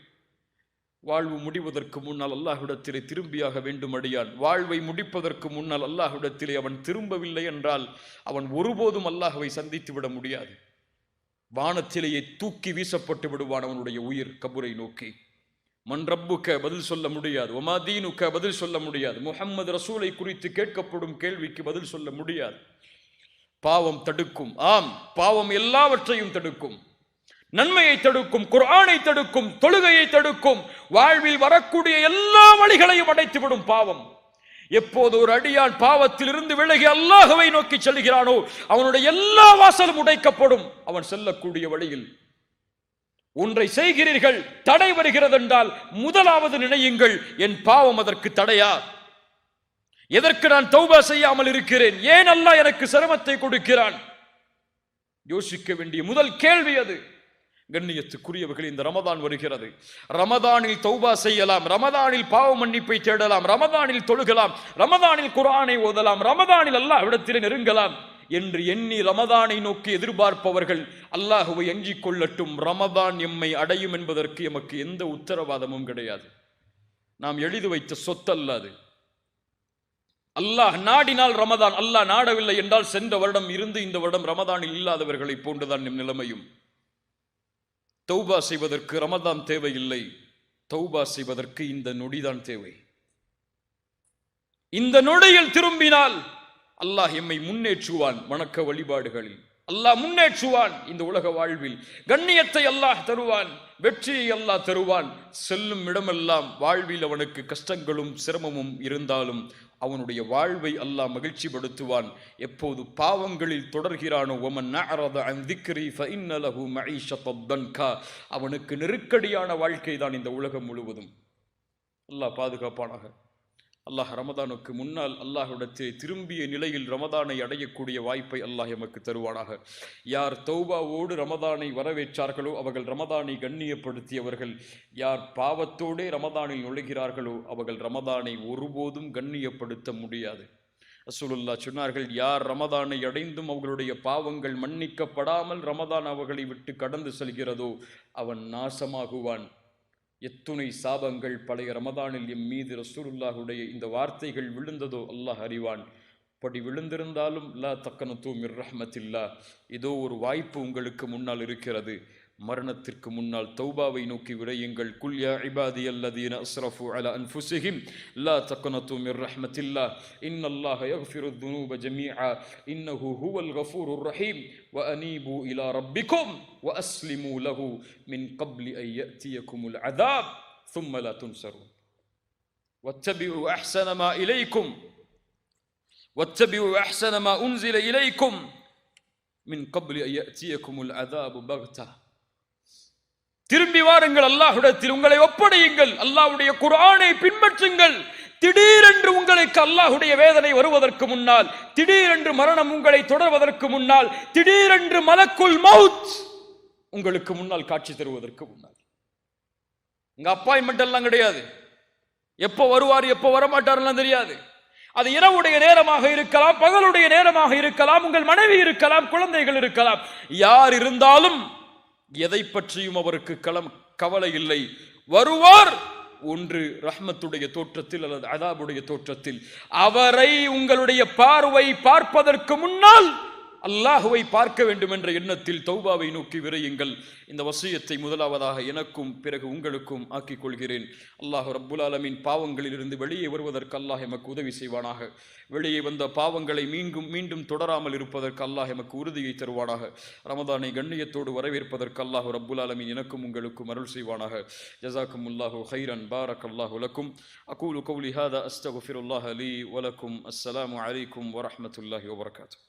வாழ்வு முடிவதற்கு முன்னால் அல்லாஹ்விடத்திலே திரும்பியாக வேண்டும் அடியான். வாழ்வை முடிப்பதற்கு முன்னால் அல்லாஹ்விடத்திலே அவன் திரும்பவில்லை என்றால் அவன் ஒருபோதும் அல்லாஹ்வை சந்தித்து விட முடியாது. வானத்திலேயே தூக்கி வீசப்பட்டு விடுவான் அவனுடைய உயிர் கபரை நோக்கி. மன் ரப்புக்க பதில் சொல்ல முடியாது, ஒமா தீனுக்க பதில் சொல்ல முடியாது, முஹம்மது ரசூலை குறித்து கேட்கப்படும் கேள்விக்கு பதில் சொல்ல முடியாது. பாவம் தடுக்கும். ஆம், பாவம் எல்லாவற்றையும் தடுக்கும். நன்மையை தடுக்கும், குர்ஆனை தடுக்கும், தொழுகையை தடுக்கும், வாழ்வில் வரக்கூடிய எல்லா வழிகளையும் அடைத்துவிடும் பாவம். எப்போது ஒரு அடியான் பாவத்தில் இருந்து விலகி அல்லாஹ்வை நோக்கி செல்கிறானோ அவனுடைய எல்லா வாசலும் உடைக்கப்படும். அவன் செல்லக்கூடிய வழியில் ஒன்றை செய்கிறீர்கள், தடை வருகிறது என்றால் முதலாவது நினையுங்கள், என் பாவம் அதற்கு தடையா? எதற்கு நான் தௌபா செய்யாமல் இருக்கிறேன்? ஏன் அல்லாஹ் எனக்கு சிரமத்தை கொடுக்கிறான்? யோசிக்க வேண்டிய முதல் கேள்வி அது. கண்ணியத்துக்குரியவர்கள், இந்த ரமதான் வருகிறது. ரமதானில் தௌபா செய்யலாம், ரமதானில் பாவ மன்னிப்பை தேடலாம், ரமதானில் தொழுகலாம், ரமதானில் குர்ஆனை ஓதலாம், ரமதானில் அல்லாஹ்விடத்திலே நெருங்கலாம். என்று எண்ணி ரமதானை நோக்கி எதிர்பார்ப்பவர்கள் அல்லாஹுவை அஞ்சிக் கொள்ளட்டும். ரமதான் எம்மை அடையும் என்பதற்கு எமக்கு எந்த உத்தரவாதமும் கிடையாது. நாம் எழுதி வைத்த சொத்தல்லாது. அல்லாஹ் நாடினால் ரமதான், அல்லாஹ் நாடவில்லை என்றால் சென்ற வருடம் இருந்து இந்த வருடம் ரமதானில் இல்லாதவர்களை போன்றுதான் நம் நிலைமையும். தௌபா செய்வதற்கு ரமதான் தேவையில்லை, தௌபா செய்வதற்கு இந்த நொடிதான் தேவை. இந்த நொடியில் திரும்பினால் அல்லாஹ் எம்மை முன்னேற்றுவான். வணக்க வழிபாடுகளில் அல்லாஹ் முன்னேற்றுவான். இந்த உலக வாழ்வில் கண்ணியத்தை அல்லாஹ் தருவான், வெற்றியை அல்லாஹ் தருவான். செல்லும் இடமெல்லாம் வாழ்வில் அவனுக்கு கஷ்டங்களும் சிரமமும் இருந்தாலும் அவனுடைய வாழ்வை அல்லாஹ் மகிழ்ச்சி படுத்துவான். எப்போது பாவங்களில் தொடர்கிறானோ ஒமன் அஅரத அன் திக்ரி ஃபஇன்ன லஹு மஈஷத்தன் தன்கா, அவனுக்கு நெருக்கடியான வாழ்க்கை தான் இந்த உலகம் முழுவதும். அல்லாஹ் பாதுகாப்பானாக. அல்லாஹ் ரமதானுக்கு முன்னால் அல்லாஹ்விடத்தில் திரும்பிய நிலையில் ரமதானை அடையக்கூடிய வாய்ப்பை அல்லாஹ் எமக்கு தருவானாக. யார் தௌபாவோடு ரமதானை வரவேற்றார்களோ அவர்கள் ரமதானை கண்ணியப்படுத்தியவர்கள். யார் பாவத்தோடே ரமதானில் நுழைகிறார்களோ அவர்கள் ரமதானை ஒருபோதும் கண்ணியப்படுத்த முடியாது. ரசூலுல்லாஹ் சொன்னார்கள், யார் ரமதானை அடைந்தும் அவர்களுடைய பாவங்கள் மன்னிக்கப்படாமல் ரமதான் அவர்களை விட்டு கடந்து செல்கிறதோ அவன் நாசமாகுவான். எத்துணை சாபங்கள் பழைய ரமதானில் எம் மீது ரசூலுல்லாஹுடைய இந்த வார்த்தைகள் விழுந்ததோ அல்லாஹ் அறிவான். படி விழுந்திருந்தாலும் லா தக்கனது மிர் ரஹ்மத்தில்லாஹ், இதோ ஒரு வாய்ப்பு உங்களுக்கு முன்னால் இருக்கிறது. மரணத்திற்கு முன்னால் தௌபாவை நோக்கி விரையுங்கள். குல் யா இபாதியல்லதீன அஸ்ரஃபு அலா அன்ஃபுஸிஹிம் லா தக்னது மிர் ரஹ்மத்தில்லாஹ் இன்னல்லாஹ யக்ஃபிரு ذுனூப ஜமீஆ இன்னஹு ஹுவல் கஃபூருர் ரஹீம் வ அனீபு இலா ரப்பிக்கும் வ அஸ்லிமு லஹு மின் கப்லி அன் யஅதியகுமுல் அஸாப் ثم لا تنصرون واتبعوا احسن ما اليكم واتبعوا احسن ما انزل اليكم من قبل ان يأتيكم العذاب بغتة. திரும்பி வாருங்கள், அல்லாஹ்விடத்தில் உங்களை ஒப்படையுங்கள், அல்லாஹ்வுடைய குர்ஆனை பின்பற்றுங்கள். திடீரென்று உங்களுக்கு அல்லாஹ்வுடைய வேதனை வருவதற்கு முன்னால், திடீரென்று மரணம் உங்களை தொடர்வதற்கு முன்னால், திடீரென்று மலக்குல் மௌத் உங்களுக்கு முன்னால் காட்சி தருவதற்கு முன்னால். இங்க அப்பாயின்மெண்ட் எல்லாம் கிடையாது. எப்போ வருவார் எப்போ வரமாட்டார்லாம் தெரியாது. அது இரவுடைய நேரமாக இருக்கலாம், பகலுடைய நேரமாக இருக்கலாம், உங்கள் மனைவி இருக்கலாம், குழந்தைகள் இருக்கலாம். யார் இருந்தாலும் எதை பற்றியும் அவருக்கு கவலை இல்லை. வருவார், ஒன்று ரஹ்மத்துடைய தோற்றத்தில் அல்லது அதாபுடைய தோற்றத்தில். அவரை உங்களுடைய பார்வை பார்ப்பதற்கு முன்னால் அல்லாஹுவை பார்க்க வேண்டும் என்ற எண்ணத்தில் தௌபாவை நோக்கி விரையுங்கள். இந்த வசியத்தை முதலாவதாக எனக்கும் பிறகு உங்களுக்கும் ஆக்கிக் கொள்கிறேன். அல்லாஹ் ரப்புல் ஆலமீன் பாவங்களில் இருந்து வெளியே வருவதற்கு அல்லாஹ் எமக்கு உதவி செய்வானாக. வெளியே வந்த பாவங்களை மீண்டும் தொடராமல் இருப்பதற்கு அல்லாஹ் எமக்கு உறுதியை தருவானாக. ரமதானை கண்ணியத்தோடு வரவேற்பதற்கு அல்லாஹ் ரப்புல் ஆலமீன் எனக்கும் உங்களுக்கும் அருள் செய்வானாக. ஜஸாக்குமுல்லாஹு கைரன் பாரக்கல்லாஹு லக்கும். அகூலு கௌலி ஹாதா அஸ்தக்ஃபிருல்லாஹ லீ வ லக்கும். அஸ்ஸலாமு அலைக்கும் வ ரஹ்மத்துல்லாஹி வ பரகாத்துஹு.